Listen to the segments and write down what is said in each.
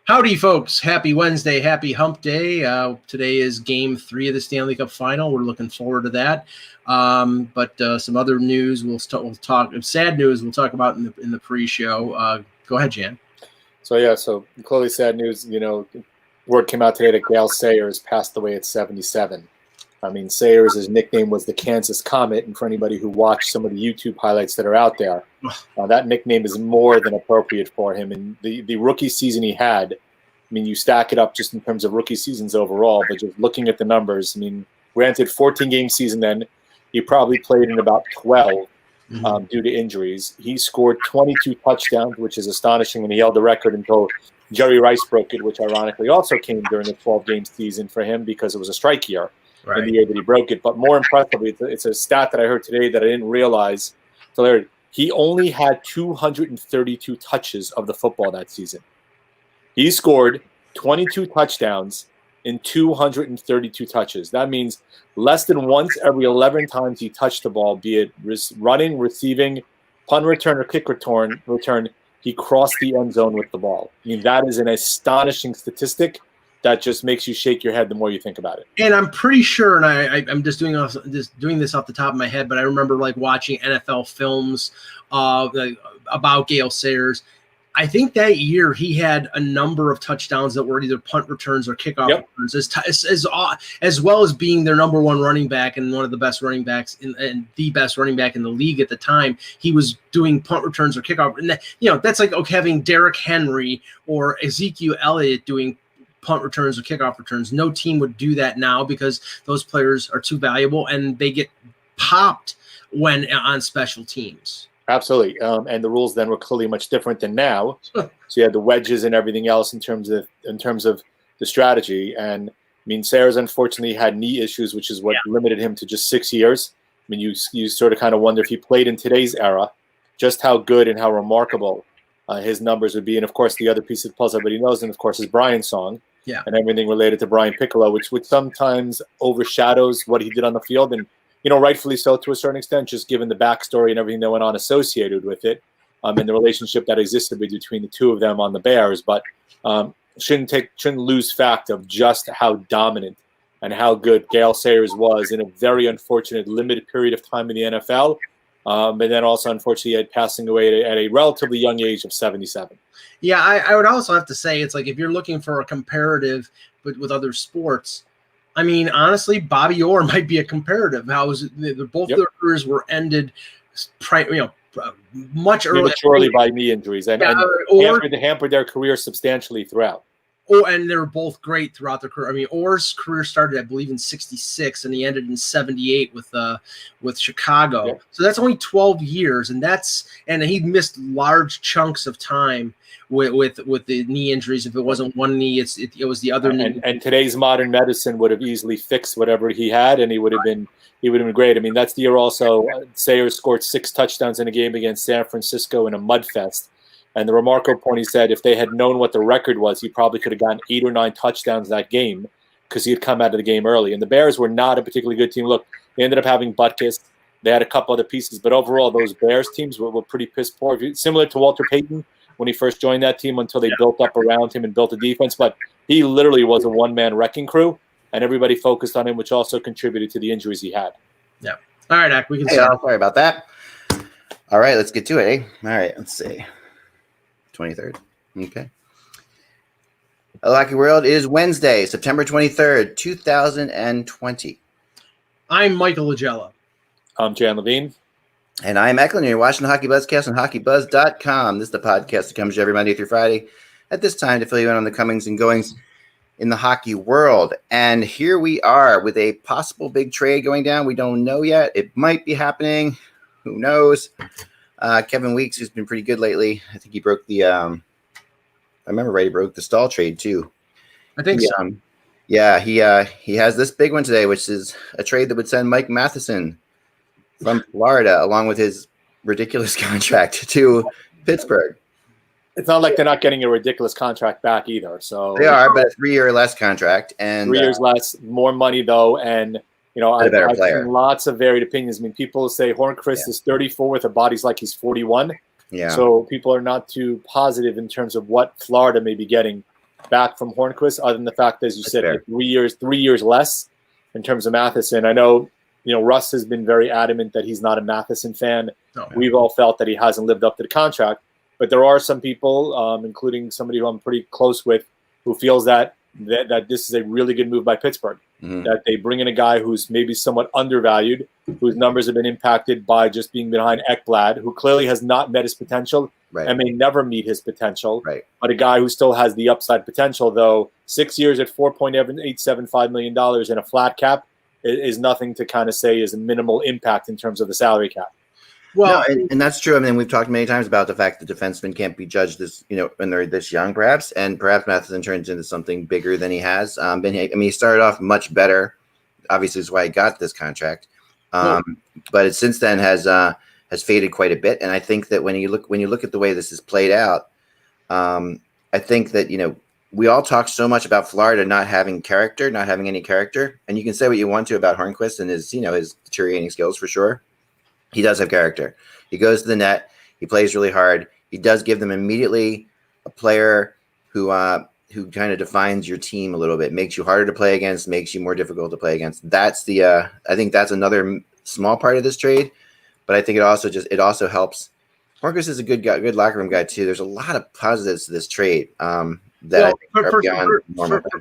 Howdy, folks. Happy Wednesday. Happy hump day. Today is game 3 of the Stanley Cup Final. We're looking forward to that. But some other news we'll talk. Sad news we'll talk about in the pre-show. Go ahead, Jan. So clearly sad news. Word came out today that Gayle Sayers passed away at 77. I mean, Sayers' nickname was the Kansas Comet, and for anybody who watched some of the YouTube highlights that are out there, that nickname is more than appropriate for him. And the rookie season he had, I mean, you stack it up just in terms of rookie seasons overall, but just looking at the numbers, I mean, granted, 14-game season then, he probably played in about 12 due to injuries. He scored 22 touchdowns, which is astonishing, and he held the record until Jerry Rice broke it, which ironically also came during the 12-game season for him because it was a strike year. In the year that he broke it. But more impressively, it's a stat that I heard today that I didn't realize. So he only had 232 touches of the football that season. He scored 22 touchdowns in 232 touches. That means less than once every 11 times he touched the ball, be it running, receiving, punt return, or kick return, he crossed the end zone with the ball. I mean, that is an astonishing statistic that just makes you shake your head the more you think about it. And I'm pretty sure, and I'm just doing this off the top of my head, but I remember watching NFL films about Gayle Sayers. I think that year he had a number of touchdowns that were either punt returns or kickoff returns, as well as being their number one running back and one of the best running backs and the best running back in the league at the time. He was doing punt returns or kickoff, and that's like having Derrick Henry or Ezekiel Elliott doing punt returns or kickoff returns. No team would do that now because those players are too valuable and they get popped when on special teams. Absolutely. And the rules then were clearly much different than now. So you had the wedges and everything else in terms of the strategy. And I mean, Sayers unfortunately had knee issues, which is what limited him to just 6 years. I mean, you sort of kind of wonder if he played in today's era, just how good and how remarkable his numbers would be. And of course, the other piece of the puzzle everybody knows, and of course, is Brian's song. And everything related to Brian Piccolo, which sometimes overshadows what he did on the field. And, rightfully so to a certain extent, just given the backstory and everything that went on associated with it and the relationship that existed between the two of them on the Bears. But shouldn't lose fact of just how dominant and how good Gayle Sayers was in a very unfortunate limited period of time in the NFL. And then also, unfortunately, passing away at a relatively young age of 77. Yeah, I would also have to say it's like if you're looking for a comparative with other sports, I mean, honestly, Bobby Orr might be a comparative. Both their careers were ended, much prematurely by knee injuries, and hampered their career substantially throughout. Oh, and they were both great throughout their career. I mean, Orr's career started, I believe, in '66, and he ended in '78 with Chicago. Yeah. So that's only 12 years, and he missed large chunks of time with the knee injuries. If it wasn't one knee, it was the other knee. And today's modern medicine would have easily fixed whatever he had, and he would have been great. I mean, that's the year also Sayers scored 6 touchdowns in a game against San Francisco in a mudfest. And the remarkable point, he said, if they had known what the record was, he probably could have gotten 8 or 9 touchdowns that game because he had come out of the game early. And the Bears were not a particularly good team. Look, they ended up having Butkus. They had a couple other pieces. But overall, those Bears teams were pretty piss poor. Similar to Walter Payton when he first joined that team until they built up around him and built a defense. But he literally was a one-man wrecking crew, and everybody focused on him, which also contributed to the injuries he had. Yeah. All right, Ak, we can sorry about that. All right, let's get to it, eh? All right, let's see. 23rd. Okay. Hello, Hockey World. It is Wednesday, September 23rd, 2020. I'm Michael Lagella. I'm Jan Levine. And I'm Eklund. You're watching the HockeyBuzzcast on HockeyBuzz.com. This is the podcast that comes to you every Monday through Friday at this time to fill you in on the comings and goings in the hockey world. And here we are with a possible big trade going down. We don't know yet. It might be happening. Who knows? Kevin Weeks, who's been pretty good lately. I think he broke the I remember right, he broke the Stahl trade too. I think so. Yeah, he has this big one today, which is a trade that would send Mike Matheson from Florida, along with his ridiculous contract, to Pittsburgh. It's not like they're not getting a ridiculous contract back either. So they are, but a 3-year less contract, and 3 years less, more money though, and I've seen lots of varied opinions. I mean, people say Hornqvist is 34 with a body's like he's 41. Yeah. So people are not too positive in terms of what Florida may be getting back from Hornqvist, other than the fact, as you said, fair. 3 years less in terms of Matheson. I know, Russ has been very adamant that he's not a Matheson fan. No. We've all felt that he hasn't lived up to the contract. But there are some people, including somebody who I'm pretty close with, who feels that this is a really good move by Pittsburgh. Mhm. That they bring in a guy who's maybe somewhat undervalued, whose numbers have been impacted by just being behind Ekblad, who clearly has not met his potential Right. and may never meet his potential. Right. But a guy who still has the upside potential, though 6 years at $4.875 million in a flat cap is nothing to kind of say is a minimal impact in terms of the salary cap. Well, No, and that's true. I mean, we've talked many times about the fact that defensemen can't be judged this, when they're this young, perhaps, and perhaps Matheson turns into something bigger than he has been. I mean, he started off much better. Obviously, that's why he got this contract. But it since then has faded quite a bit. And I think that when you look at the way this is played out, I think that we all talk so much about Florida not having any character, and you can say what you want to about Hornqvist and his his deteriorating skills for sure. He does have character. He goes to the net. He plays really hard. He does give them immediately a player who kind of defines your team a little bit, makes you harder to play against, makes you more difficult to play against. That's I think that's another small part of this trade, but I think it also helps. Hornqvist is a good guy, good locker room guy too. There's a lot of positives to this trade.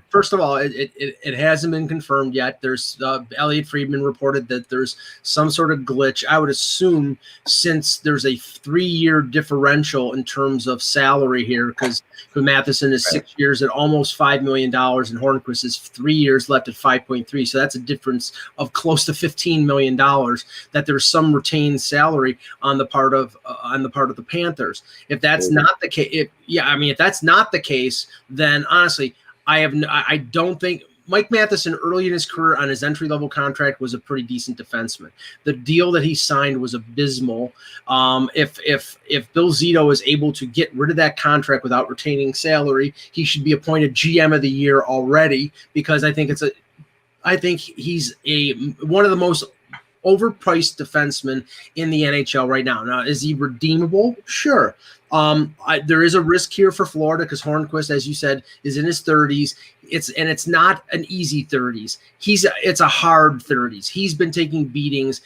First of all, it hasn't been confirmed yet. There's Elliot Friedman reported that there's some sort of glitch. I would assume since there's a 3-year differential in terms of salary here, because Matheson is 6 years at almost $5 million, and Hornqvist is 3 years left at 5.3. So that's a difference of close to $15 million. That there's some retained salary on the part of the Panthers. If that's not the case, if that's not the case, then honestly, I don't think Mike Matheson early in his career on his entry-level contract was a pretty decent defenseman. The deal that he signed was abysmal. If Bill Zito is able to get rid of that contract without retaining salary, he should be appointed GM of the year already, because I think he's one of the most overpriced defensemen in the NHL right now. Now, is he redeemable? Sure. There is a risk here for Florida because Hornqvist, as you said, is in his 30s. It's not an easy 30s. It's a hard 30s. He's been taking beatings.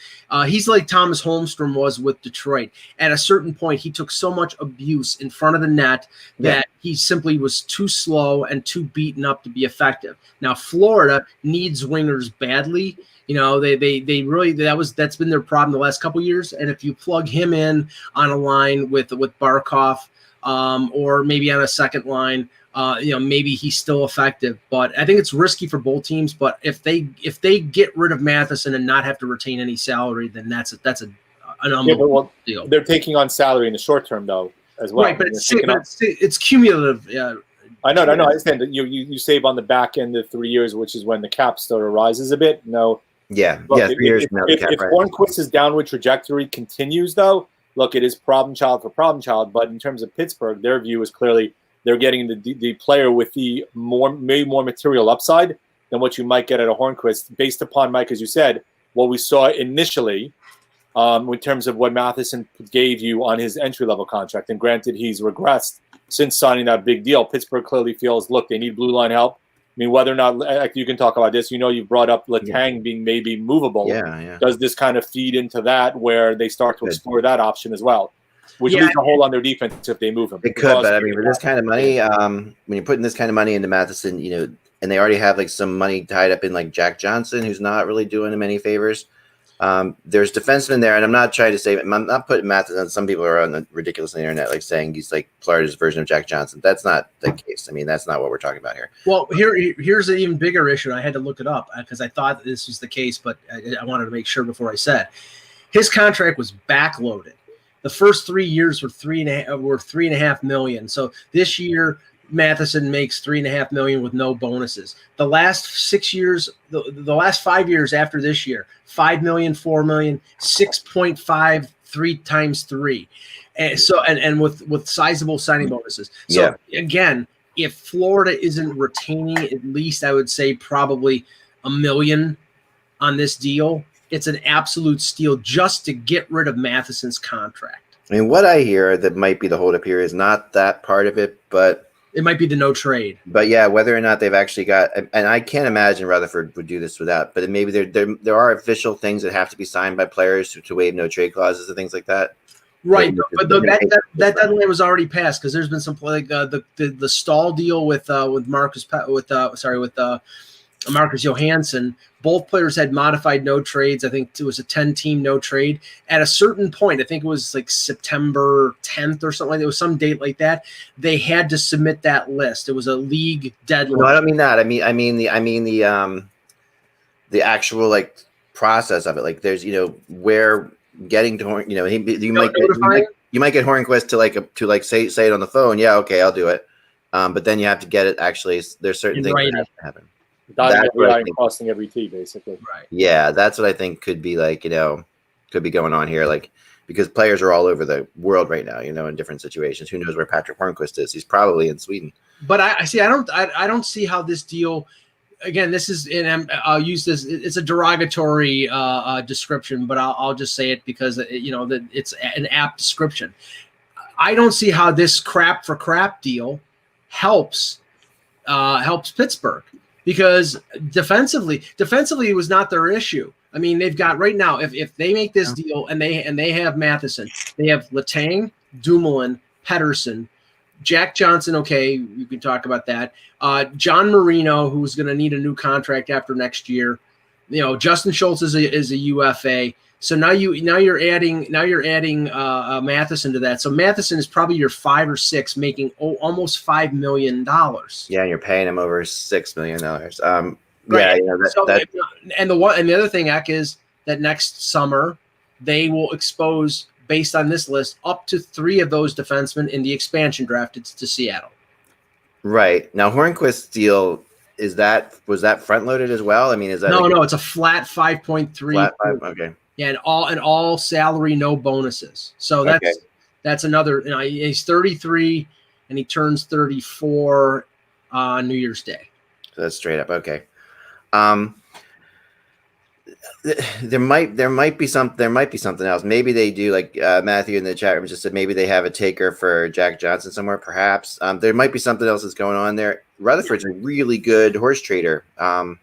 He's like Thomas Holmstrom was with Detroit. At a certain point, he took so much abuse in front of the net that he simply was too slow and too beaten up to be effective. Now, Florida needs wingers badly. They really that's been their problem the last couple of years. And if you plug him in on a line with Barkov, or maybe on a second line, maybe he's still effective. But I think it's risky for both teams. But if they get rid of Matheson and not have to retain any salary, then that's an unbelievable deal. They're taking on salary in the short term though as well. Right, but it's cumulative. Yeah. I know. I understand that you save on the back end of 3 years, which is when the cap sort of rises a bit. No. Yeah. Look, 3 years. If Hornqvist's downward trajectory continues, though, look, it is problem child for problem child. But in terms of Pittsburgh, their view is clearly they're getting the player with the more material upside than what you might get at a Hornqvist, based upon, Mike, as you said, what we saw initially in terms of what Matheson gave you on his entry-level contract. And granted, he's regressed since signing that big deal. Pittsburgh clearly feels, look, they need blue line help. I mean, whether or not you can talk about this, you brought up Letang being maybe movable. Yeah. Does this kind of feed into that where they start to explore that option as well? Which leaves a hole on their defense if they move him. It could, but I mean, for this kind of money, when you're putting this kind of money into Matheson, and they already have some money tied up in Jack Johnson, who's not really doing him any favors. There's defensemen there, and I'm not trying to say I'm not putting Matheson. Some people are on the ridiculous on the internet, saying he's like Florida's version of Jack Johnson. That's not the case. I mean, that's not what we're talking about here. Well, here's an even bigger issue. I had to look it up because I thought this was the case, but I wanted to make sure before I said. His contract was backloaded. The first 3 years were $3.5 million. So this year, Matheson makes $3.5 million with no bonuses. The last 6 years, the last 5 years after this year, $5 million, $4 million, 6.5, 3 times 3, and with sizable signing bonuses. So again, if Florida isn't retaining at least, I would say probably $1 million on this deal, it's an absolute steal just to get rid of Matheson's contract. I mean, what I hear that might be the holdup here is not that part of it, but It might be the no trade. But yeah, whether or not they've actually got, and I can't imagine Rutherford would do this without, but maybe there are official things that have to be signed by players to waive no trade clauses and things like that. Right, but that deadline was already passed because there's been some like the stall deal with Marcus Johansson. Both players had modified no trades. I think it was a 10-team no trade. At a certain point, I think it was like September 10th or something like that. It was some date like that. They had to submit that list. It was a league deadline. No, I don't mean that. I mean the actual like process of it. Like there's where getting to you might get Hornqvist to say it on the phone. Yeah, okay, I'll do it. But then you have to get it actually. There's certain things that have to happen. Crossing every T, basically. Right. Yeah, that's what I think could be could be going on here. Like, because players are all over the world right now, in different situations. Who knows where Patrick Hornqvist is? He's probably in Sweden. But I don't see how this deal. Again, this is, and I'll use this. It's a derogatory description, but I'll just say it because that it's an apt description. I don't see how this crap for crap deal helps Pittsburgh. Because defensively it was not their issue. I mean, they've got right now, if they make this deal and they have Matheson, they have Letang, Dumoulin, Pettersson, Jack Johnson. Okay, you can talk about that. John Marino, who's going to need a new contract after next year. Justin Schultz is a UFA. So now you're adding Matheson to that. So Matheson is probably your 5 or 6, making almost $5 million. Yeah, and you're paying him over $6 million. Right. Yeah, and the other thing, Eck, is that next summer they will expose, based on this list, up to 3 of those defensemen in the expansion draft to Seattle. Right. Now Hornqvist's deal was that front loaded as well? I mean, is that no? It's a flat 5.3. Flat 5. Okay. Yeah, and all salary, no bonuses. So that's another. He's 33 and he turns 34 on New Year's Day. So that's straight up. Okay. There might be something else. Maybe they do, like Matthew in the chat room just said, maybe they have a taker for Jack Johnson somewhere. Perhaps there might be something else that's going on there. Rutherford's a really good horse trader.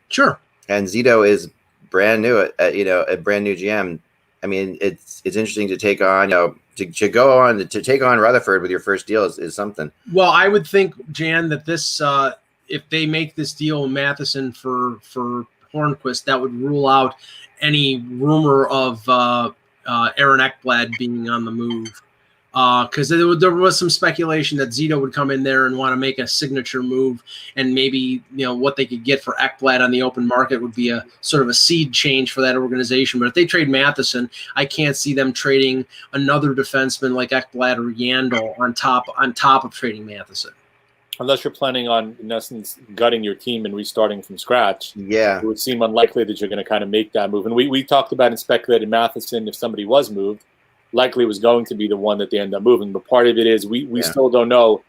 Sure. And Zito is brand new a brand new GM. I mean, it's interesting to take on, to take on Rutherford with your first deal is something. Well, I would think, Jan, that this if they make this deal Matheson for Hornqvist, that would rule out any rumor of Aaron Ekblad being on the move. Because there was some speculation that Zito would come in there and want to make a signature move, and maybe what they could get for Ekblad on the open market would be a sort of a seed change for that organization. But if they trade Matheson, I can't see them trading another defenseman like Ekblad or Yandel on top of trading Matheson. Unless you're planning on, in essence, gutting your team and restarting from scratch. Yeah, it would seem unlikely that you're going to kind of make that move. And we talked about and speculated Matheson, if somebody was moved, likely was going to be the one that they end up moving. But part of it is we still don't know,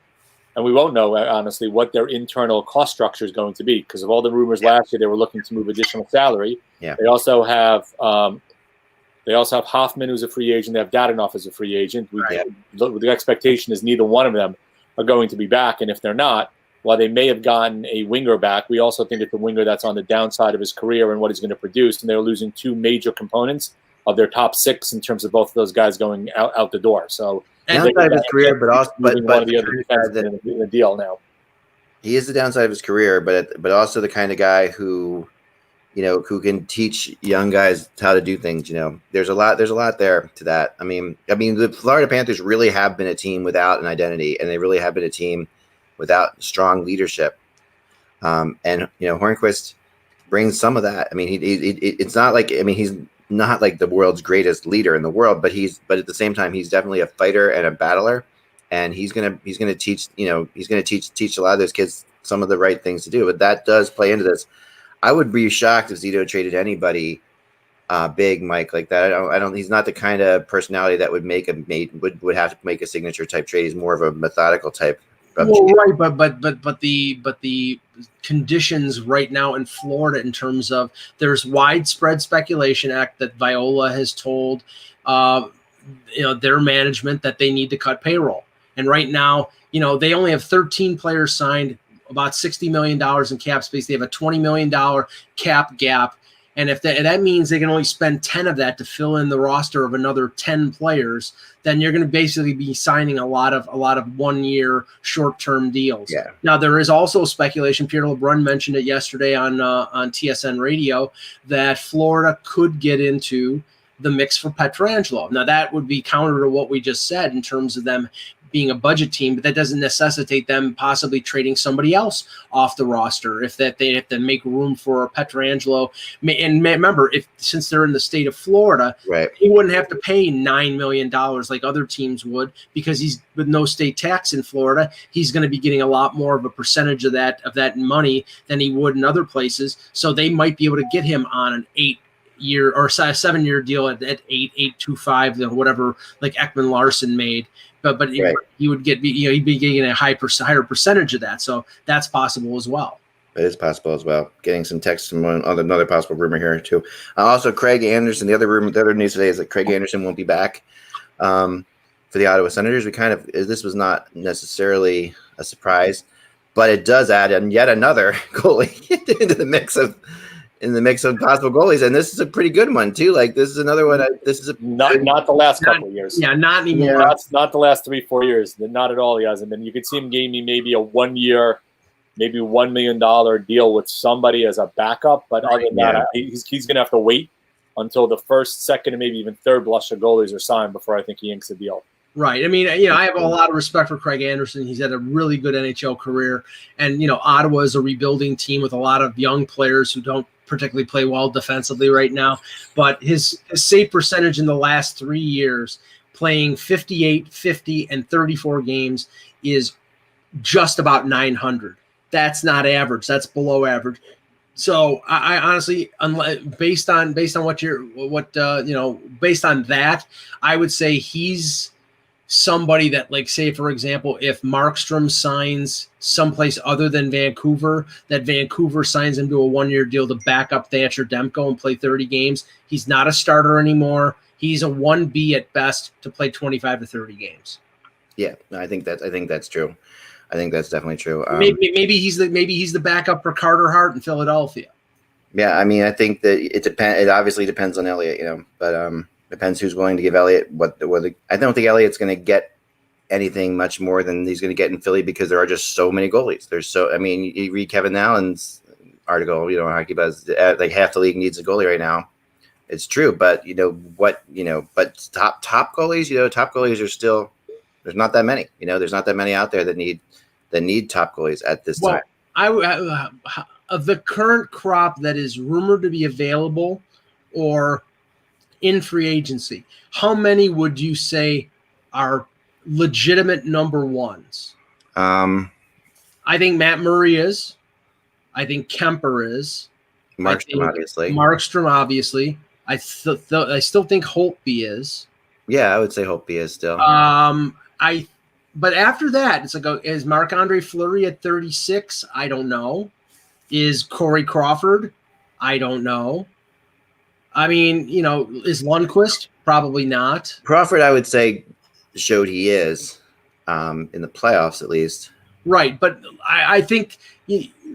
and we won't know, honestly, what their internal cost structure is going to be. Because of all the rumors last year, they were looking to move additional salary. Yeah. They also have Hoffman, who's a free agent. They have Dadonov as a free agent. The expectation is neither one of them are going to be back. And if they're not, while they may have gotten a winger back, we also think it's a winger that's on the downside of his career and what he's going to produce. And they're losing 2 major components of their top 6 in terms of both of those guys going out the door. So downside of his career, but also one of the other defensemen in the deal now. He is the downside of his career, but also the kind of guy who can teach young guys how to do things. There's a lot there to that. I mean, the Florida Panthers really have been a team without an identity, and they really have been a team without strong leadership. And Hornqvist brings some of that. I mean, it's not like, he's not like the world's greatest leader in the world, but at the same time, he's definitely a fighter and a battler, and he's gonna teach teach a lot of those kids some of the right things to do. But that does play into this. I would be shocked if Zito traded anybody big, Mike, like that. I don't. He's not the kind of personality that would would have to make a signature type trade. He's more of a methodical type. Right, but the conditions right now in Florida, in terms of, there's widespread speculation that Viola has told their management that they need to cut payroll. And right now, they only have 13 players signed, about $60 million in cap space. They have a $20 million cap gap. And if that means they can only spend 10 of that to fill in the roster of another 10 players, then you're going to basically be signing a lot of 1-year short-term deals. Yeah. Now, there is also speculation. Pierre LeBrun mentioned it yesterday on TSN Radio that Florida could get into the mix for Pietrangelo. Now, that would be counter to what we just said in terms of them being a budget team, but that doesn't necessitate them possibly trading somebody else off the roster if they have to make room for Pietrangelo. And remember, since they're in the state of Florida, right, he wouldn't have to pay $9 million like other teams would, because he's with no state tax in Florida. He's going to be getting a lot more of a percentage of that money than he would in other places. So they might be able to get him on an 8-year or a 7-year deal at 8.25, whatever, like Ekman Larson made. But right. He would get, he'd be getting a higher percentage of that. So that's possible as well. It is possible as well. Getting some text from another possible rumor here too. Also, Craig Anderson. The other news today is that Craig Anderson won't be back for the Ottawa Senators. This was not necessarily a surprise, but it does add yet another goalie into the mix of possible goalies, and this is a pretty good one too. Like, this is another one. Not the last couple of years. Yeah, not anymore. Yeah, not the last 3-4 years. Not at all. He hasn't been. You could see him giving maybe a 1-year, maybe $1 million deal with somebody as a backup. But other than that, he's going to have to wait until the first, second, and maybe even third blush of goalies are signed before I think he inks a deal. Right. I mean, I have a lot of respect for Craig Anderson. He's had a really good NHL career, and Ottawa is a rebuilding team with a lot of young players who don't particularly play well defensively right now, but his save percentage in the last 3 years, playing 58, 50, and 34 games, is just about 900. That's not average. That's below average. So I honestly, based on based on that, I would say he's somebody that, like, say, for example, if Markstrom signs someplace other than Vancouver, that Vancouver signs him to a 1-year deal to back up Thatcher Demko and play 30 games. He's not a starter anymore. He's a 1B at best to play 25 to 30 games. Yeah, I think that's true. I think that's definitely true. Maybe he's the backup for Carter Hart in Philadelphia. Yeah, I mean, I think that it obviously depends on Elliott, but depends who's willing to give Elliott I don't think Elliott's going to get anything much more than he's going to get in Philly, because there are just so many goalies. You read Kevin Allen's article, Hockey Buzz, like half the league needs a goalie right now. It's true, but but top goalies, top goalies are still, there's not that many. There's not that many out there that need top goalies at this time. Of the current crop that is rumored to be available or in free agency, how many would you say are legitimate number ones? I think Matt Murray is. I think Kemper is. Markstrom, obviously. I still think Holtby is. Yeah, I would say Holtby is still. But after that, it's like, is Marc-Andre Fleury at 36? I don't know. Is Corey Crawford? I don't know. I mean, is Lundqvist? Probably not. Crawford, I would say, showed he is in the playoffs at least. Right, but I think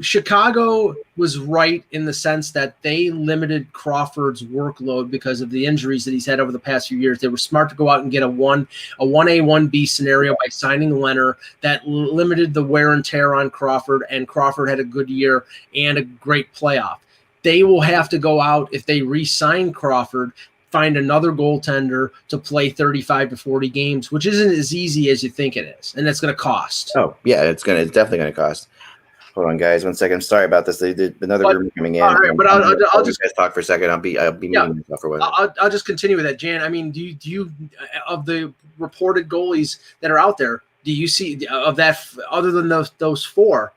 Chicago was right in the sense that they limited Crawford's workload because of the injuries that he's had over the past few years. They were smart to go out and get a 1A, 1B scenario by signing Leonard that limited the wear and tear on Crawford, and Crawford had a good year and a great playoff. They will have to go out, if they re-sign Crawford, find another goaltender to play 35 to 40 games, which isn't as easy as you think it is, and it's going to cost. Oh, yeah, it's definitely going to cost. Hold on, guys, 1 second. Sorry about this. Another rumor coming in. All right, but I'll just guys talk for a second. I'll be muting myself for a while. I'll just continue with that, Jan. I mean, do you of the reported goalies that are out there, do you see of that other than those four?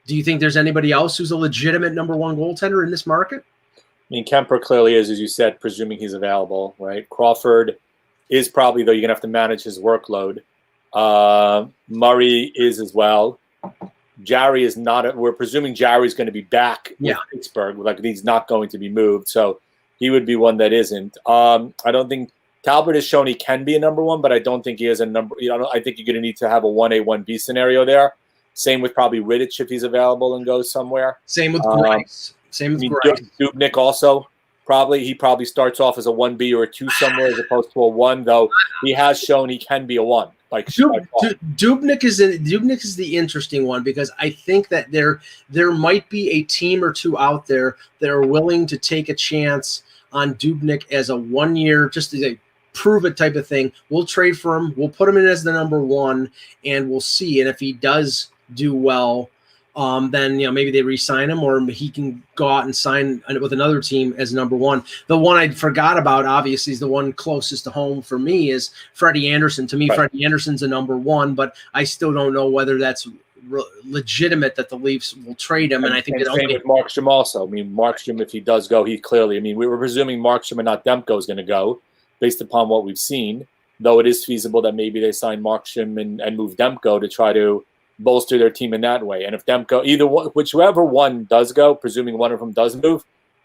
Do you think there's anybody else who's a legitimate number one goaltender in this market? I mean, Kemper clearly is, as you said, presuming he's available, right? Crawford is probably, though you're going to have to manage his workload. Murray is as well. Jarry is not. We're presuming Jarry's going to be back with Pittsburgh. Like, he's not going to be moved. So he would be one that isn't. I don't think Talbot has shown he can be a number one, but I don't think he is a number. I think you're going to need to have a 1A, 1B scenario there. Same with probably Rittich if he's available and goes somewhere. Same with Grice. Grice. Dubnyk also he probably starts off as a 1B or a 2 somewhere as opposed to a 1, though he has shown he can be a 1. Dubnyk is the interesting one because I think that there might be a team or two out there that are willing to take a chance on Dubnyk as a 1 year, just as a prove it type of thing. We'll trade for him. We'll put him in as the number 1, and we'll see. And if he does do well, then maybe they re-sign him, or he can go out and sign with another team as number 1. The one I forgot about, obviously, is the one closest to home for me is Freddie Anderson. To me, right. Freddie Anderson's a number 1, but I still don't know whether that's legitimate that the Leafs will trade him. And I think same with Markstrom also. I mean, Markstrom, if he does go, we were presuming Markstrom and not Demko is going to go based upon what we've seen, though it is feasible that maybe they sign Markstrom and move Demko to try to bolster their team in that way. And if Demko, whichever one does go, presuming one of them does move,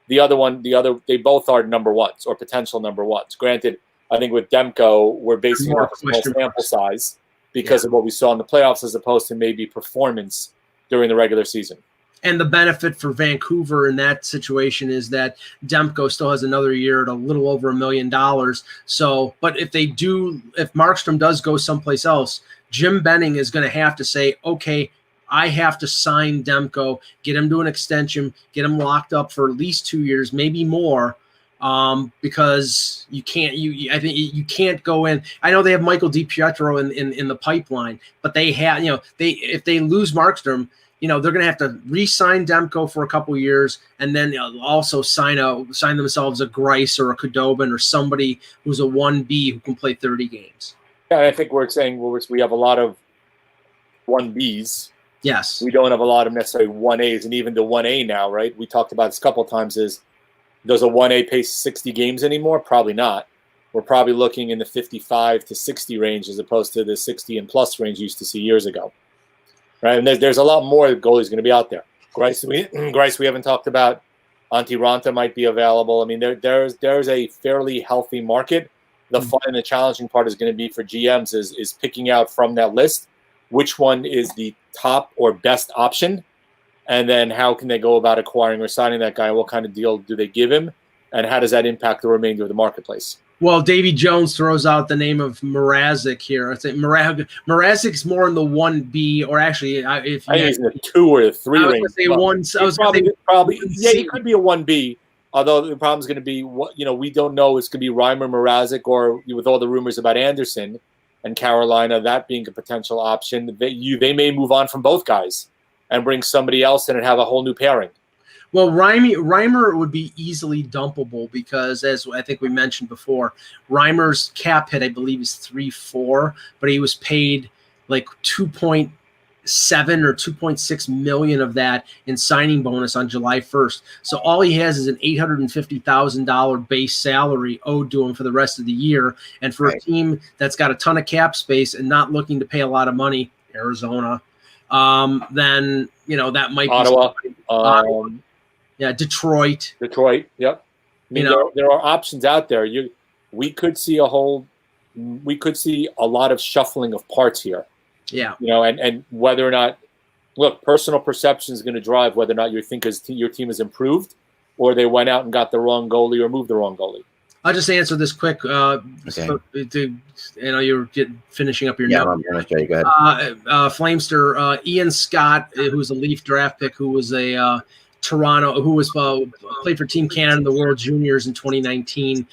they both are number 1s or potential number 1s. Granted, I think with Demko, we're basing off a small sample size because of what we saw in the playoffs as opposed to maybe performance during the regular season. And the benefit for Vancouver in that situation is that Demko still has another year at a little over $1 million. So, but if Markstrom does go someplace else, Jim Benning is going to have to say, okay, I have to sign Demko, get him to an extension, get him locked up for at least 2 years, maybe more, because you can't. I think you can't go in. I know they have Michael DiPietro in the pipeline, but they have, if they lose Markstrom, they're going to have to re-sign Demko for a couple years, and then also sign themselves a Grice or a Khudobin or somebody who's a 1B who can play 30 games. Yeah, I think we're saying we have a lot of 1Bs. Yes. We don't have a lot of necessarily 1As, and even the 1A now, right? We talked about this a couple of times is, does a 1A pay 60 games anymore? Probably not. We're probably looking in the 55 to 60 range as opposed to the 60 and plus range you used to see years ago. Right, and there's a lot more goalies going to be out there. Grice, we haven't talked about. Antti Ranta might be available. I mean, there's a fairly healthy market. The fun and the challenging part is going to be for GMs is picking out from that list which one is the top or best option, and then how can they go about acquiring or signing that guy? What kind of deal do they give him, and how does that impact the remainder of the marketplace? Well, Davy Jones throws out the name of Mrazek here. I think Mrazek's more in the 1B, or actually, I think he's in the 2 or the 3 range. Probably, he could be a 1B. Although the problem is going to be, we don't know. It's going to be Reimer, Mrazek, or with all the rumors about Anderson and Carolina, that being a potential option. They may move on from both guys and bring somebody else in and have a whole new pairing. Well, Reimer would be easily dumpable because, as I think we mentioned before, Reimer's cap hit, I believe, is 3.4, but he was paid like 2.7 or 2.6 million of that in signing bonus on July 1st. So all he has is an $850,000 base salary owed to him for the rest of the year. And for a team that's got a ton of cap space and not looking to pay a lot of money, Arizona, then that might be Ottawa. Yeah, Detroit. Yep. I mean, there are options out there. We could see a lot of shuffling of parts here. Yeah. And whether or not, personal perception is going to drive whether or not you think your team is improved, or they went out and got the wrong goalie or moved the wrong goalie. I'll just answer this quick. Okay. You're finishing up your note. Okay, go ahead. Flamester, Ian Scott, who's a Leaf draft pick, who was a Toronto, who was played for Team Canada in the World Juniors in 2019.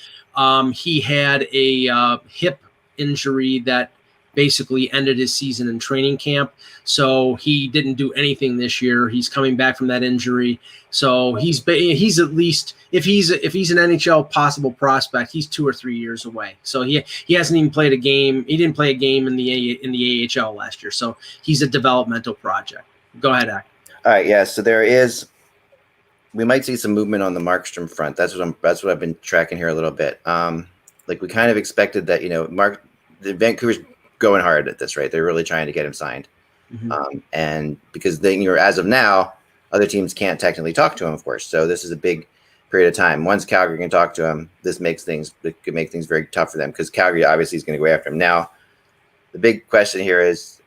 He had a hip injury that basically ended his season in training camp. So he didn't do anything this year. He's coming back from that injury. So he's at least, if he's an NHL possible prospect, he's 2 or 3 years away. So he hasn't even played a game. He didn't play a game in the AHL last year. So he's a developmental project. Go ahead, Ak. All right. Yeah. So we might see some movement on the Markstrom front. That's what I've been tracking here a little bit. We kind of expected that, the Vancouver's going hard at this, right? They're really trying to get him signed. Mm-hmm. And because as of now, other teams can't technically talk to him, of course. So this is a big period of time. Once Calgary can talk to him, it could make things very tough for them because Calgary obviously is going to go after him. Now, the big question here is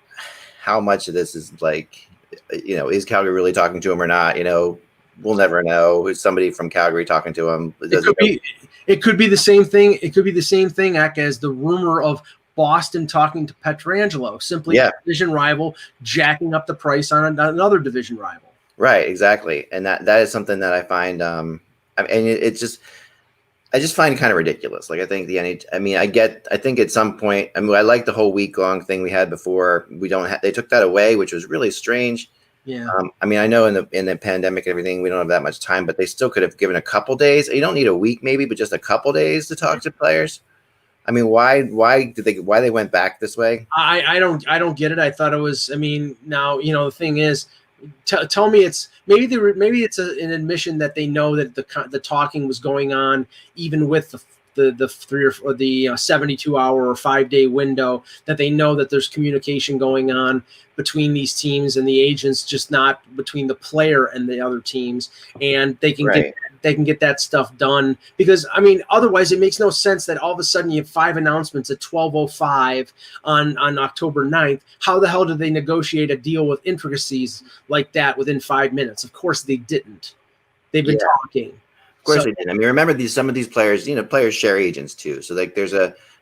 how much of this is like, is Calgary really talking to him or not? We'll never know. Is somebody from Calgary talking to him? It could be the same thing. It could be the same thing, as the rumor of Boston talking to Pietrangelo, simply a division rival jacking up the price on another division rival. Right, exactly, and that is something that I find. I just find it kind of ridiculous. Like I think I think at some point. I like the whole week-long thing we had before. They took that away, which was really strange. Yeah. I know in the pandemic and everything, we don't have that much time, but they still could have given a couple days. You don't need a week, maybe, but just a couple days to talk to players. Why they went back this way? I don't get it. I thought it was. Now the thing is, tell me it's maybe an admission that they know that the talking was going on even with the 72 hour or 5 day window, that they know that there's communication going on between these teams and the agents, just not between the player and the other teams, and they can get that stuff done, because otherwise it makes no sense that all of a sudden you have 5 announcements at 12:05 on October 9th. How the hell did they negotiate a deal with intricacies like that within 5 minutes? Of course they didn't. They've been talking. Of course they didn't. Remember some of these players, players share agents too. So like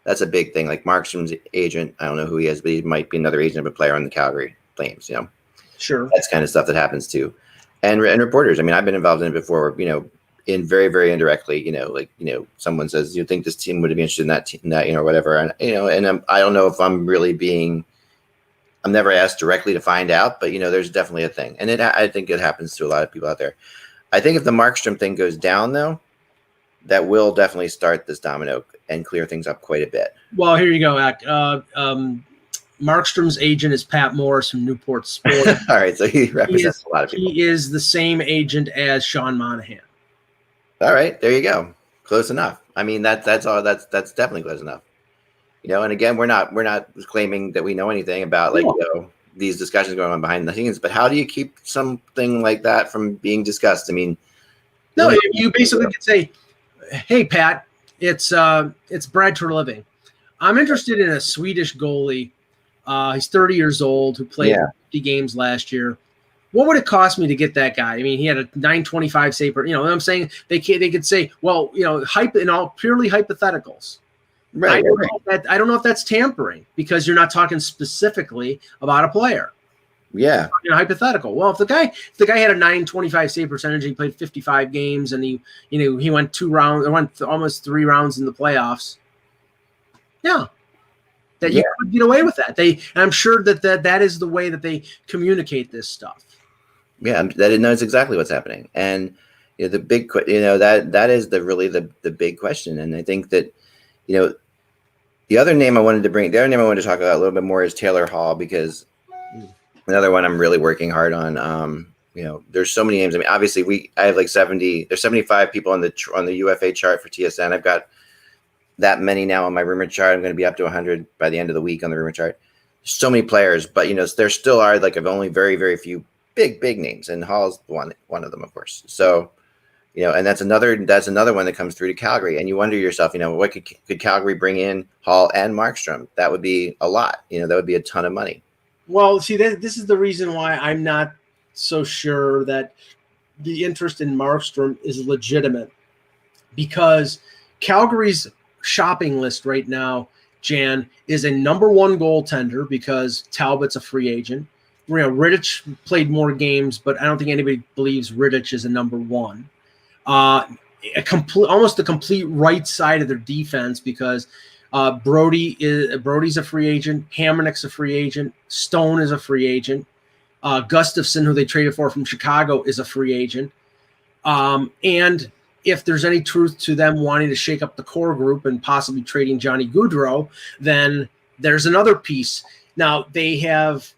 that's a big thing. Like Markstrom's agent, I don't know who he is, but he might be another agent of a player on the Calgary Flames, Sure. That's kind of stuff that happens too. And reporters, I've been involved in it before, in very, very indirectly, someone says, you think this team would be interested in that, or whatever. And, I don't know if I'm never asked directly to find out, but, there's definitely a thing. And I think it happens to a lot of people out there. I think if the Markstrom thing goes down, though, that will definitely start this domino and clear things up quite a bit. Well, here you go, Ak. Markstrom's agent is Pat Morris from Newport Sports. All right, so he represents a lot of people. He is the same agent as Sean Monahan. All right, there you go. Close enough. That's all. That's definitely close enough. And again, we're not claiming that we know anything about these discussions going on behind the scenes. But how do you keep something like that from being discussed? No, you basically could say, "Hey, Pat, it's Brad Treliving. I'm interested in a Swedish goalie. He's 30 years old, who played 50 games last year. What would it cost me to get that guy? He had a 925 save per. You know what I'm saying? They could say, well, hype in all purely hypotheticals. Right. I don't know if that's tampering, because you're not talking specifically about a player. Yeah. Hypothetical. Well, if the guy had a 925 save percentage, he played 55 games, and he went 2 rounds, went almost 3 rounds in the playoffs. Yeah. That you could get away with that. I'm sure that is the way that they communicate this stuff. Yeah, that knows exactly what's happening, and the big, that is the big question. And I think that, the other name I wanted to talk about a little bit more is Taylor Hall, because another one I'm really working hard on. There's so many names. Obviously I have like 70. There's 75 people on the UFA chart for TSN. I've got that many now on my rumor chart. I'm going to be up to 100 by the end of the week on the rumor chart. So many players, but there still are only very, very few big names, and Hall's one of them, of course. So, and that's another one that comes through to Calgary, and you wonder yourself, what could Calgary bring in Hall and Markstrom? That would be a lot. That would be a ton of money. Well, see, this is the reason why I'm not so sure that the interest in Markstrom is legitimate, because Calgary's shopping list right now, Jan, is a number 1 goaltender, because Talbot's a free agent. Rittich played more games, but I don't think anybody believes Rittich is a number 1. Almost the complete right side of their defense, because Brody's a free agent, Hamonick's a free agent, Stone is a free agent, Gustafsson, who they traded for from Chicago, is a free agent, and if there's any truth to them wanting to shake up the core group and possibly trading Johnny Gaudreau, then there's another piece. Now they have,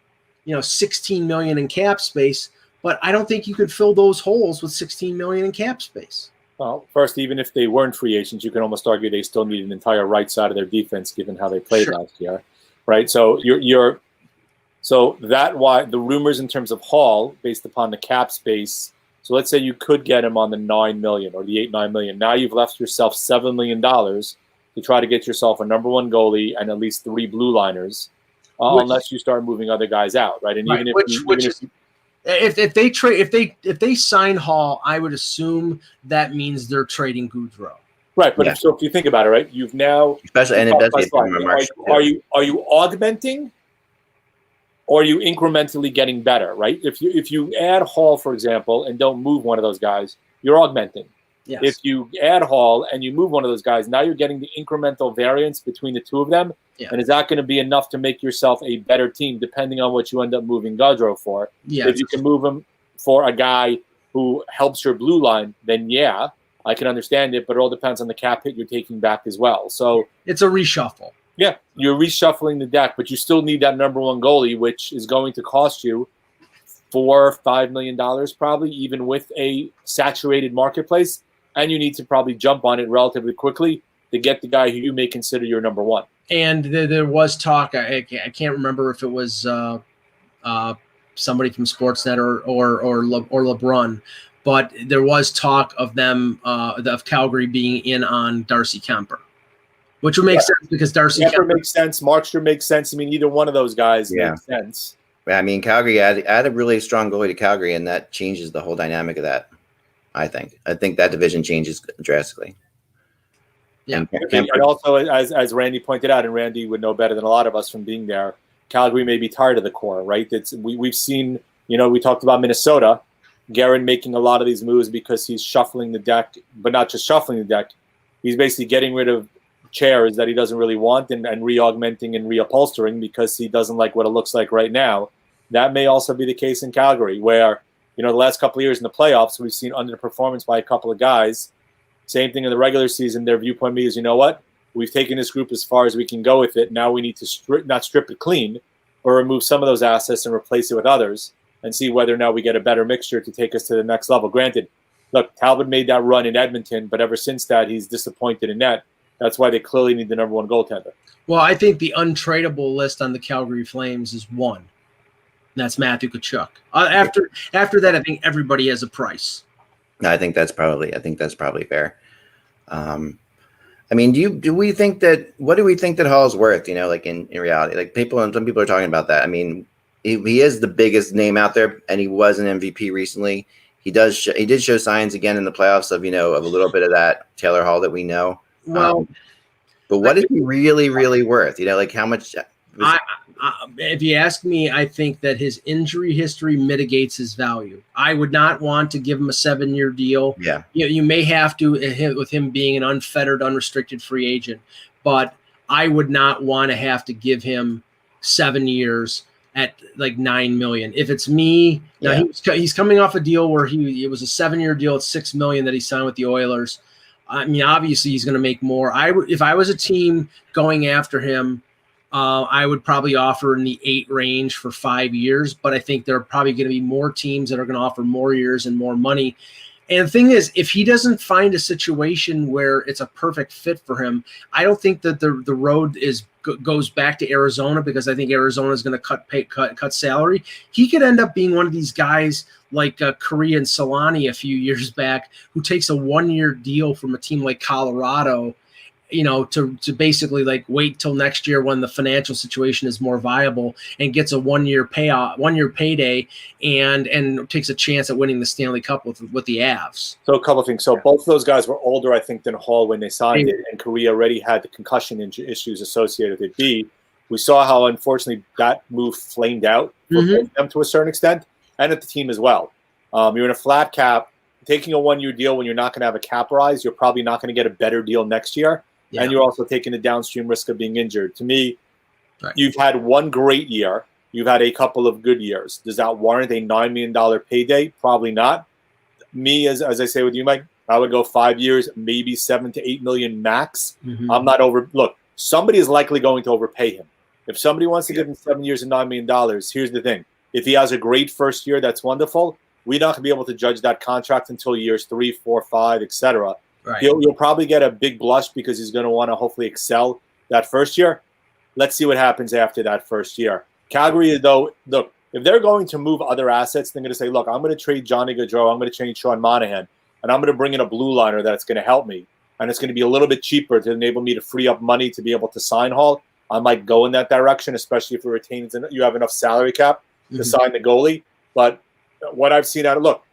$16 million in cap space, but I don't think you could fill those holes with $16 million in cap space. Well, first, even if they weren't free agents, you can almost argue they still need an entire right side of their defense, given how they played last year, right? So so that why the rumors in terms of Hall, based upon the cap space, So let's say you could get him on the $9 million or the $8-9 million. Now you've left yourself $7 million to try to get yourself a number one goalie and at least 3 blue liners, unless you start moving other guys out, right? And right, if they sign Hall, I would assume that means they're trading Goudreau. Right, but if you think about it, right, you've now especially and it does get are you augmenting, or are you incrementally getting better, right? If you add Hall, for example, and don't move one of those guys, you're augmenting. Yes. If you add Hall and you move one of those guys, now you're getting the incremental variance between the two of them. Yeah. And is that going to be enough to make yourself a better team, depending on what you end up moving Gaudreau for? Yeah. If you can move him for a guy who helps your blue line, then yeah, I can understand it, but it all depends on the cap hit you're taking back as well. So it's a reshuffle. Yeah, you're reshuffling the deck, but you still need that number one goalie, which is going to cost you $4 or $5 million probably, even with a saturated marketplace. And you need to probably jump on it relatively quickly to get the guy who you may consider your number one. And there was talk. I can't remember if it was somebody from Sportsnet or LeBron, but there was talk of them of Calgary being in on Darcy Kemper, which would make sense because Darcy Kemper makes sense. Markstrom makes sense. I mean, either one of those guys makes sense. Yeah, I mean, Calgary add a really strong goalie to Calgary, and that changes the whole dynamic of that. I think that division changes drastically. Yeah, and also as Randy pointed out, and Randy would know better than a lot of us from being there, Calgary may be tired of the core, right? We've seen, we talked about Minnesota, Guerin making a lot of these moves because he's shuffling the deck, but not just shuffling the deck. He's basically getting rid of chairs that he doesn't really want and re-augmenting and reupholstering because he doesn't like what it looks like right now. That may also be the case in Calgary, where the last couple of years in the playoffs, we've seen underperformance by a couple of guys. Same thing in the regular season. Their viewpoint is, we've taken this group as far as we can go with it. Now we need to not strip it clean, or remove some of those assets and replace it with others and see whether or not we get a better mixture to take us to the next level. Granted, look, Talbot made that run in Edmonton, but ever since that, he's disappointed in net. That's why they clearly need the number one goaltender. Well, I think the untradeable list on the Calgary Flames is one. That's Matthew Tkachuk. After that, I think everybody has a price. I think that's probably fair. I mean, do we think that Hall's worth? Like in reality, like some people are talking about that. I mean, he is the biggest name out there, and he was an MVP recently. He did show signs again in the playoffs of a little bit of that Taylor Hall that we know. Well, but what is he really, really worth? Like how much? If you ask me, I think that his injury history mitigates his value. I would not want to give him a 7-year deal. Yeah, you may have to with him being an unfettered, unrestricted free agent, but I would not want to have to give him 7 years at like $9 million. If it's me, now he's coming off a deal where it was a 7-year deal at $6 million that he signed with the Oilers. I mean, obviously he's going to make more. If I was a team going after him, I would probably offer in the 8 range for 5 years, but I think there are probably going to be more teams that are going to offer more years and more money. And the thing is, if he doesn't find a situation where it's a perfect fit for him, I don't think that the road goes back to Arizona, because I think Arizona is going to cut salary. He could end up being one of these guys like Korea and Solani a few years back, who takes a 1-year deal from a team like Colorado, to basically like wait till next year when the financial situation is more viable, and gets a 1-year payday, and takes a chance at winning the Stanley Cup with the Avs. So a couple of things. So both of those guys were older, I think, than Hall when they signed it, and Korea already had the concussion issues associated with it. B, we saw how unfortunately that move flamed out for them to a certain extent, and at the team as well. You're in a flat cap. Taking a 1-year deal when you're not going to have a cap rise, you're probably not going to get a better deal next year. Yeah. And you're also taking the downstream risk of being injured. To me, You've had one great year. You've had a couple of good years. Does that warrant a $9 million payday? Probably not. Me, as I say with you, Mike, I would go 5 years, maybe $7 to $8 million max. I'm not over. Look, somebody is likely going to overpay him. If somebody wants to give him 7 years and $9 million, here's the thing. If he has a great first year, that's wonderful. We're not going to be able to judge that contract until years 3, 4, 5, etc. Right. You'll probably get a big blush because he's going to want to hopefully excel that first year. Let's see what happens after that first year. Calgary, though, look, if they're going to move other assets, they're going to say, look, I'm going to trade Johnny Gaudreau, I'm going to trade Sean Monahan, and I'm going to bring in a blue liner that's going to help me. And it's going to be a little bit cheaper to enable me to free up money to be able to sign Hall. I might go in that direction, especially if you have enough salary cap to sign the goalie. But what I've seen look,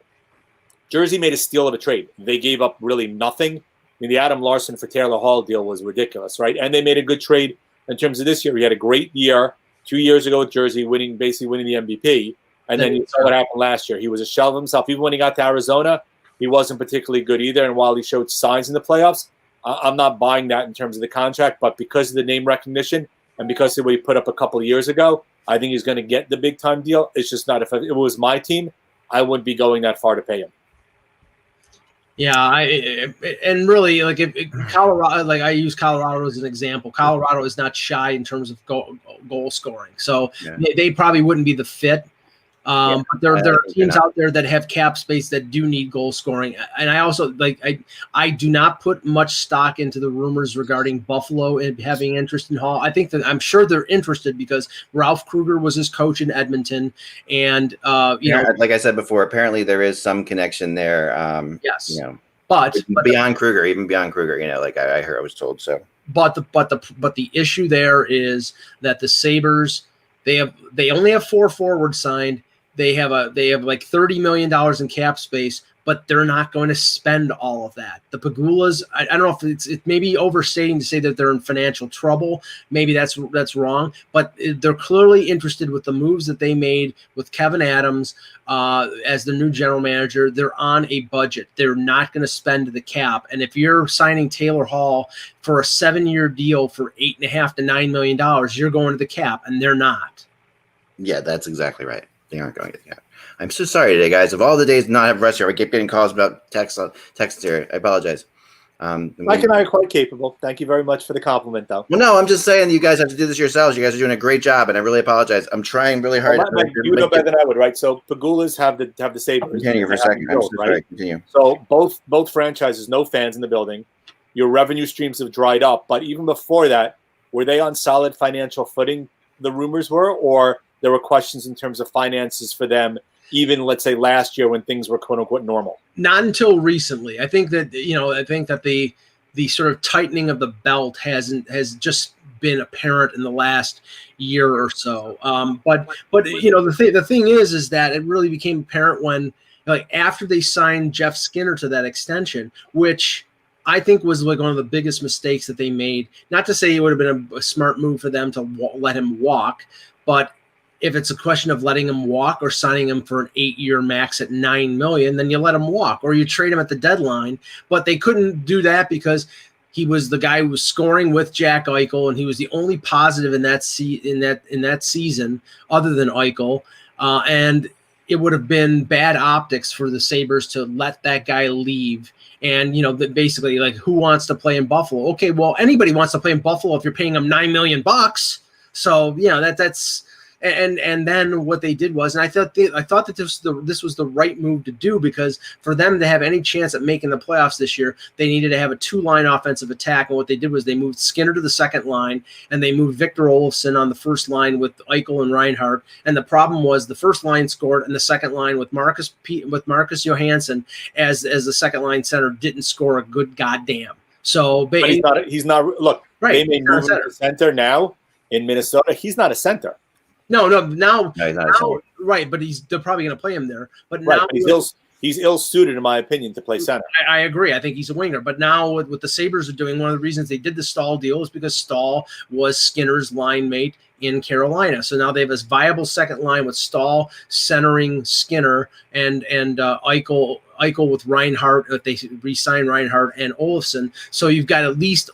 Jersey made a steal of a trade. They gave up really nothing. I mean, the Adam Larson for Taylor Hall deal was ridiculous, right? And they made a good trade in terms of this year. He had a great year 2 years ago with Jersey, basically winning the MVP. And then you saw what happened last year. He was a shell of himself. Even when he got to Arizona, he wasn't particularly good either. And while he showed signs in the playoffs, I'm not buying that in terms of the contract. But because of the name recognition and because of what he put up a couple of years ago, I think he's going to get the big-time deal. It's just not. If it was my team, I wouldn't be going that far to pay him. Yeah, and really, like if Colorado, like I use Colorado as an example. Colorado is not shy in terms of goal scoring, so they probably wouldn't be the fit. But there are teams out there that have cap space that do need goal scoring. And I also I do not put much stock into the rumors regarding Buffalo and having interest in Hall. I think that I'm sure they're interested because Ralph Kruger was his coach in Edmonton. And, you know, like I said before, apparently there is some connection there. Yes. You know, but beyond Kruger, even beyond Kruger, you know, like I was told so. But the issue there is that the Sabres, they only have 4 forwards signed. They have like $30 million in cap space, but they're not going to spend all of that. The Pagulas, I don't know if it's maybe overstating to say that they're in financial trouble. Maybe that's wrong, but they're clearly interested with the moves that they made with Kevin Adams as the new general manager. They're on a budget. They're not going to spend the cap. And if you're signing Taylor Hall for a 7-year deal for $8.5 to $9 million, you're going to the cap, and they're not. Yeah, that's exactly right. They aren't going to the cap. I'm so sorry today, guys. Of all the days not have rest here, I keep getting calls about text here. I apologize. Mike and I are quite capable. Thank you very much for the compliment, though. Well, no, I'm just saying you guys have to do this yourselves. You guys are doing a great job, and I really apologize. I'm trying really hard. Well, you know better than I would, right? So Pagulas have the Sabres. Continue for a second. I'm so sorry. Continue. So both franchises, no fans in the building. Your revenue streams have dried up. But even before that, were they on solid financial footing, the rumors were, or there were questions in terms of finances for them, even, let's say, last year when things were quote-unquote normal? Not until recently. I think that the sort of tightening of the belt has just been apparent in the last year or so. But you know, the thing is that it really became apparent when, like, after they signed Jeff Skinner to that extension, which I think was like one of the biggest mistakes that they made. Not to say it would have been a smart move for them to let him walk, but if it's a question of letting him walk or signing him for an 8-year max at $9 million, then you let him walk or you trade him at the deadline. But they couldn't do that because he was the guy who was scoring with Jack Eichel, and he was the only positive in that season other than Eichel. And it would have been bad optics for the Sabres to let that guy leave. And, you know, basically, like, who wants to play in Buffalo? Okay, well, anybody wants to play in Buffalo if you're paying them $9 million. So, you know, that's. And then what they did was, and I thought that this was the right move to do, because for them to have any chance at making the playoffs this year, they needed to have a 2-line offensive attack. And what they did was they moved Skinner to the second line, and they moved Victor Olofsson on the first line with Eichel and Reinhart. And the problem was the first line scored, and the second line with Marcus Johansson as the second line center didn't score a good goddamn. So but he's not. Look, right, they may move him to center now in Minnesota. He's not a center. No, now, right, but they're probably going to play him there. But right, now but he's ill-suited, in my opinion, to play center. I agree. I think he's a winger. But now what the Sabres are doing, one of the reasons they did the Stahl deal is because Stahl was Skinner's line mate in Carolina. So now they have this viable second line with Stahl centering Skinner and Eichel with Reinhart. They re-sign Reinhart and Olofsson. So you've got at least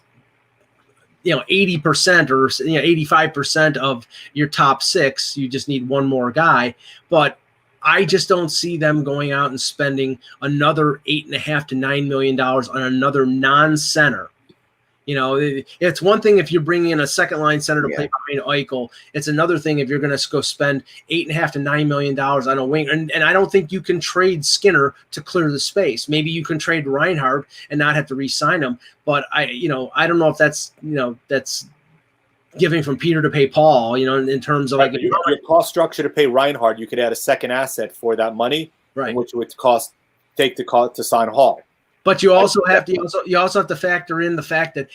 80% or 85% of your top 6. You just need one more guy. But I just don't see them going out and spending another $8.5 to $9 million on another non-center. You know, it's one thing if you're bringing in a second line center to play behind Eichel. It's another thing if you're going to go spend $8.5 to $9 million on a wing. And I don't think you can trade Skinner to clear the space. Maybe you can trade Reinhart and not have to re-sign him. But I don't know if that's giving from Peter to pay Paul, in terms of your cost structure to pay Reinhardt, you could add a second asset for that money, right, which would take the cost to sign Hall. But you also have to factor in the fact that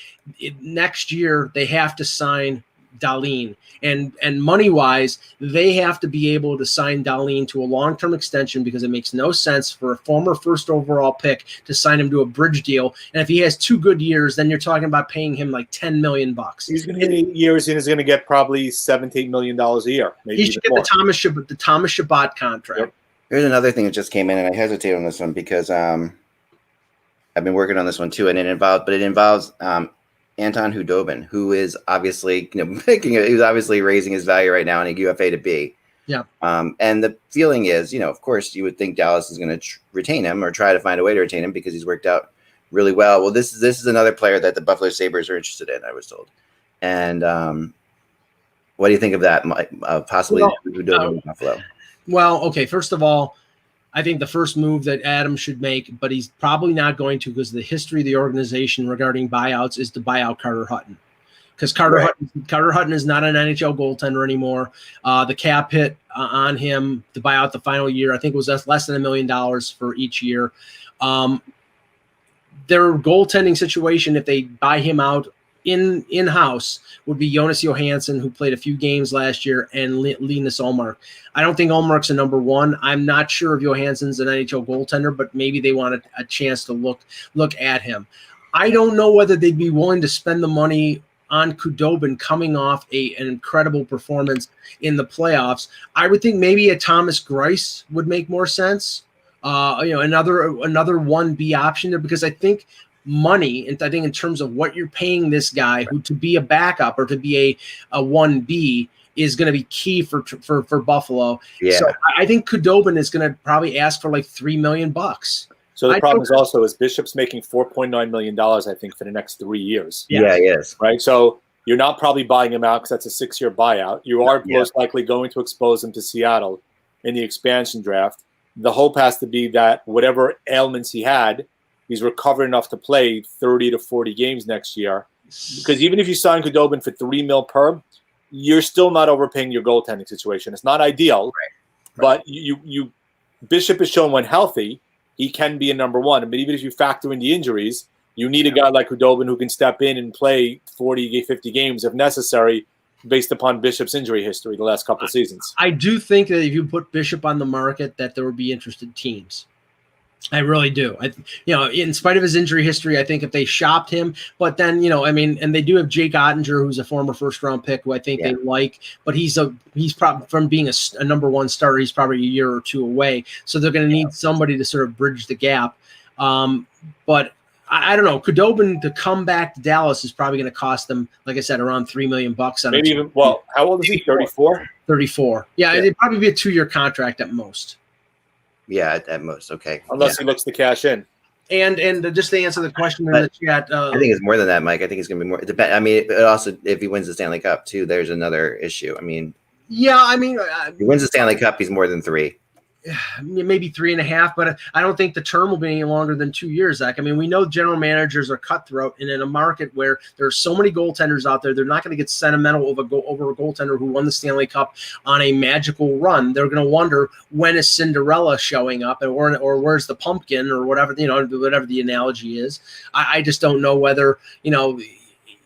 next year they have to sign Dahlin, and money wise, they have to be able to sign Dahlin to a long-term extension, because it makes no sense for a former first overall pick to sign him to a bridge deal. And if he has 2 good years, then you're talking about paying him like $10 million. He's going to get 8 years, and he's going to get probably $7 to $8 million a year. Maybe he should get the Thomas Chabot contract. Yep. Here's another thing that just came in, and I hesitate on this one because I've been working on this one too, and it involves Anton Khudobin, who is obviously he's obviously raising his value right now in a UFA to B. Yeah. And the feeling is, of course, you would think Dallas is going to retain him or try to find a way to retain him because he's worked out really well. Well, this is another player that the Buffalo Sabres are interested in, I was told. And what do you think of that? Possibly Khudobin in Buffalo. Well, okay. First of all, I think the first move that Adam should make, but he's probably not going to, because the history of the organization regarding buyouts is to buy out Carter Hutton. Because Carter Hutton is not an NHL goaltender anymore. The cap hit on him to buy out the final year, I think, was less than $1 million for each year. Their goaltending situation, if they buy him out in-house, would be Jonas Johansson, who played a few games last year, and Linus Ullmark. I don't think Ullmark's a number one. I'm not sure if Johansson's an NHL goaltender, but maybe they want a chance to look at him. I don't know whether they'd be willing to spend the money on Khudobin coming off an incredible performance in the playoffs. I would think maybe a Thomas Greiss would make more sense. Another 1B option there, because I think money, and I think in terms of what you're paying this guy who to be a backup or to be a 1B is going to be key for Buffalo. Yeah. So I think Khudobin is going to probably ask for like $3 million. So the problem is Bishop's making $4.9 million, I think, for the next 3 years. Yeah, he is. Right. So you're not probably buying him out because that's a 6-year buyout. You are most likely going to expose him to Seattle in the expansion draft. The hope has to be that whatever ailments he had, he's recovered enough to play 30 to 40 games next year. Because even if you sign Khudobin for $3 million per, you're still not overpaying your goaltending situation. It's not ideal, but you Bishop has shown when healthy, he can be a number one. But even if you factor in the injuries, you need a guy like Khudobin who can step in and play 40, 50 games if necessary, based upon Bishop's injury history the last couple of seasons. I do think that if you put Bishop on the market, that there would be interested teams. I really do. In spite of his injury history, I think if they shopped him, but then, and they do have Jake Ottinger, who's a former first-round pick, who I think they like, but he's probably, from being a number one starter, he's probably a year or two away. So they're going to need somebody to sort of bridge the gap. But I don't know. Khudobin to come back to Dallas is probably going to cost them, like I said, around $3 million. Maybe even. Well, how old is he? 34. 34. Yeah, it'd probably be a 2-year contract at most. Yeah, at most. Okay. Unless he looks to cash in. And just to answer the question in the chat, I think it's more than that, Mike. I think it's going to be more. It also, if he wins the Stanley Cup too, there's another issue. If he wins the Stanley Cup, he's more than 3. Maybe 3.5, but I don't think the term will be any longer than 2 years, Zach. We know general managers are cutthroat, and in a market where there are so many goaltenders out there, they're not going to get sentimental over a goaltender who won the Stanley Cup on a magical run. They're going to wonder, when is Cinderella showing up, or where's the pumpkin, or whatever whatever the analogy is. I just don't know whether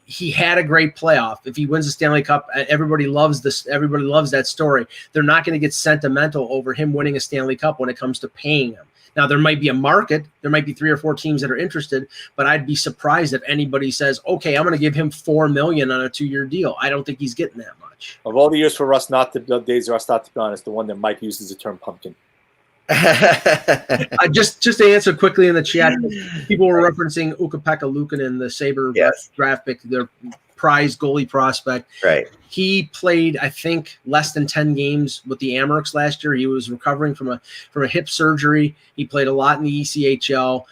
he had a great playoff. If he wins the Stanley Cup, everybody loves this. Everybody loves that story. They're not going to get sentimental over him winning a Stanley Cup when it comes to paying him. Now, there might be a market. There might be 3 or 4 teams that are interested, but I'd be surprised if anybody says, okay, I'm going to give him $4 million on a 2-year deal. I don't think he's getting that much. Of all the years for Russ not to be honest, the one that Mike uses the term pumpkin. Just to answer quickly in the chat, people were referencing Ukko-Pekka Luukkonen, the Sabre draft pick, their prize goalie prospect. Right. He played, I think, less than 10 games with the Amerks last year. He was recovering from a hip surgery. He played a lot in the ECHL.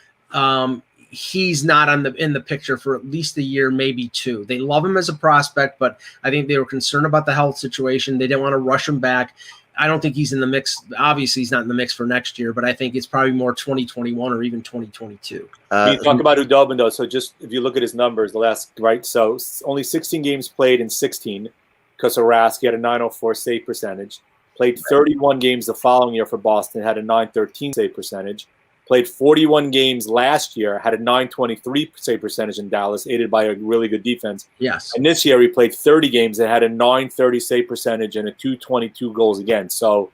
He's not in the picture for at least a year, maybe 2. They love him as a prospect, but I think they were concerned about the health situation. They didn't want to rush him back. I don't think he's in the mix. Obviously, he's not in the mix for next year, but I think it's probably more 2021 or even 2022. We talk about Udobin, though. So just if you look at his numbers, the last, right? So only 16 games played in 16 because of Rask. He had a .904 save percentage. Played 31 games the following year for Boston, had a .913 save percentage. Played 41 games last year, had a .923 save percentage in Dallas, aided by a really good defense. Yes. And this year he played 30 games and had a .930 save percentage and a .222 goals against. So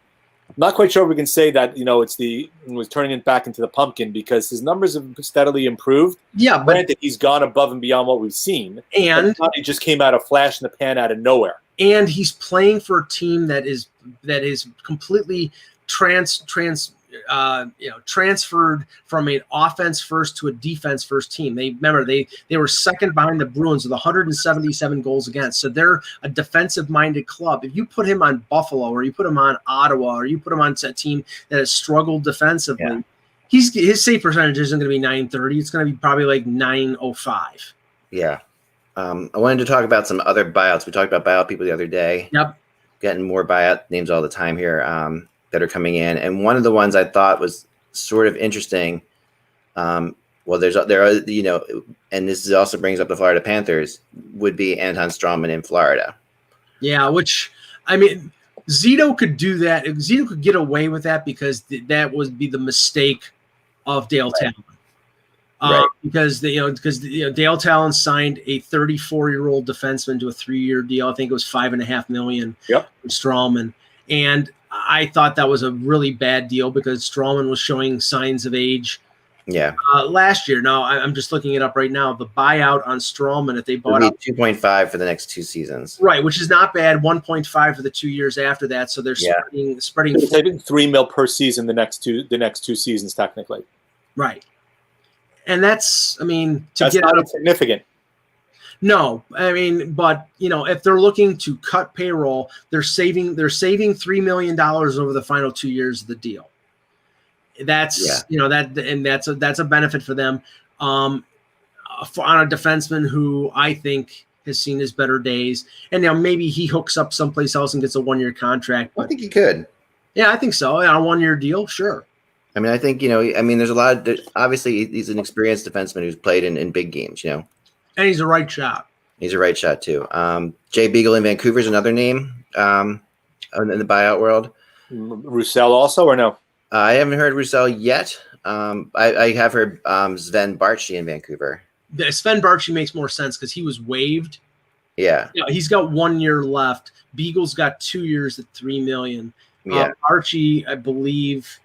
I'm not quite sure we can say that, it was turning it back into the pumpkin because his numbers have steadily improved. Yeah, but granted, he's gone above and beyond what we've seen. And he just came out of flash in the pan out of nowhere. And he's playing for a team that is completely transferred from an offense first to a defense first team. They were second behind the Bruins with 177 goals against. So they're a defensive minded club. If you put him on Buffalo or you put him on Ottawa or you put him on a team that has struggled defensively, his save percentage isn't going to be .930. It's going to be probably like .905. Yeah. I wanted to talk about some other buyouts. We talked about buyout people the other day. Yep. Getting more buyout names all the time here that are coming in. And one of the ones I thought was sort of interesting. There are, and this also brings up the Florida Panthers, would be Anton Strawman in Florida. Yeah, which, I mean, Zito could do that. Zito could get away with that because that would be the mistake of Dale Talon. Because Dale Talon signed a 34-year-old defenseman to a 3-year deal. I think it was $5.5 million. Yep. For Strawman, and I thought that was a really bad deal because Strawman was showing signs of age. Yeah. Last year. Now I'm just looking it up right now. The buyout on Strawman, if they bought out 2.5 for the next 2 seasons. Right, which is not bad. 1.5 for the 2 years after that. So they're spreading. They're saving $3 million per season the next two seasons technically. Right. And that's not insignificant. No, I mean, but if they're looking to cut payroll, they're saving $3 million over the final 2 years of the deal. That's that's a benefit for them. On a defenseman who I think has seen his better days, and maybe he hooks up someplace else and gets a 1-year contract. But I think he could. Yeah, I think so. On a 1-year deal, sure. I mean, I think, there's a lot of, obviously he's an experienced defenseman who's played in big games, And he's a right shot. He's a right shot too. Jay Beagle in Vancouver is another name in the buyout world. Roussel also, or no? I haven't heard Roussel yet. I have heard Sven Barchi in Vancouver. Sven Barchi makes more sense because he was waived. Yeah. He's got 1 year left. Beagle's got 2 years at $3 million. Yeah. Barchi, I believe,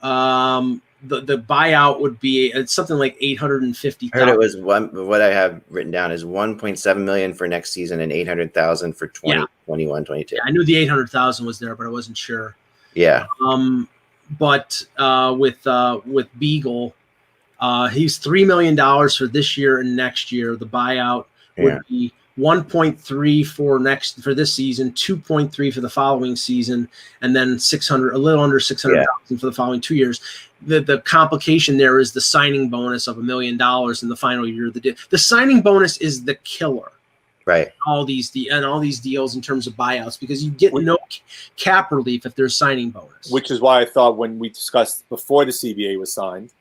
the buyout would be something like $850,000. I heard it was what I have written down is $1.7 million for next season and $800,000 for 2021, 22. Yeah, I knew the $800,000 was there, but I wasn't sure. Yeah. But with Beagle, he's $3 million for this year and next year. The buyout would be 1.3 for this season, 2.3 for the following season, and then a little under 600,000 for the following 2 years. The complication there is the signing bonus of $1 million in the final year of the deal. The signing bonus is the killer. Right. All these deals in terms of buyouts, because you get no cap relief if there's signing bonus. Which is why I thought when we discussed before the CBA was signed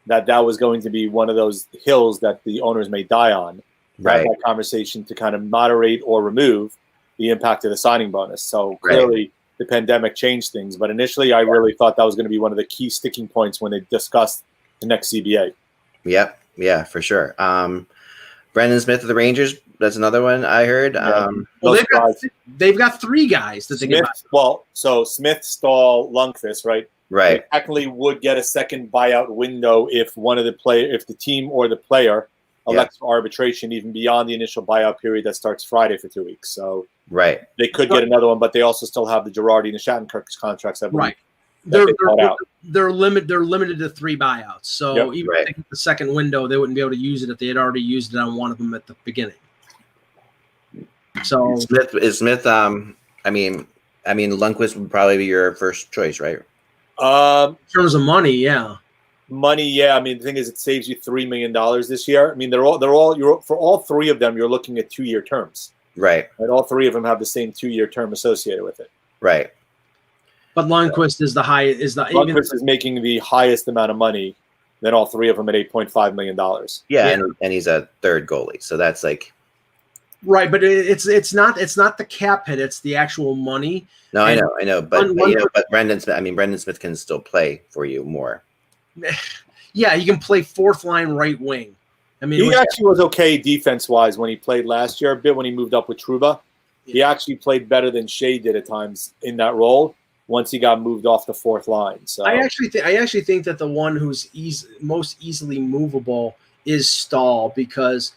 that was going to be one of those hills that the owners may die on. Right. That conversation to kind of moderate or remove the impact of the signing bonus. So clearly the pandemic changed things. But initially, I really thought that was going to be one of the key sticking points when they discussed the next CBA. Yep. Yeah, for sure. Brendan Smith of the Rangers. That's another one I heard. They've got 3 guys that they get. So Smith, Stahl, Lundqvist, right? Right. They technically would get a second buyout window if if the team or the player elects for arbitration even beyond the initial buyout period that starts Friday for 2 weeks. So they could get another one, but they also still have the Girardi and the Shattenkirk contracts. I believe, They're limited to 3 buyouts. So even if they get the second window, they wouldn't be able to use it if they had already used it on one of them at the beginning. So Smith. I mean, Lundqvist would probably be your first choice, right? In terms of money, yeah. Money, yeah. I mean, the thing is, it saves you $3 million this year. I mean, for all 3 of them, you're looking at 2-year terms. Right. And all 3 of them have the same 2-year term associated with it. Right. But Lundqvist is the high. Lundqvist is making the highest amount of money than all three of them at $8.5 million. Yeah. And he's a third goalie, so that's like right. But it's not the cap hit; it's the actual money. No, I know, but Brendan Smith. I mean, Brendan Smith can still play for you more. Yeah, he can play fourth line right wing. I mean, he actually was okay defense-wise when he played last year, a bit when he moved up with Trouba. Yeah. He actually played better than Shea did at times in that role once he got moved off the fourth line. So I actually think that the one who's most easily movable is Stahl, because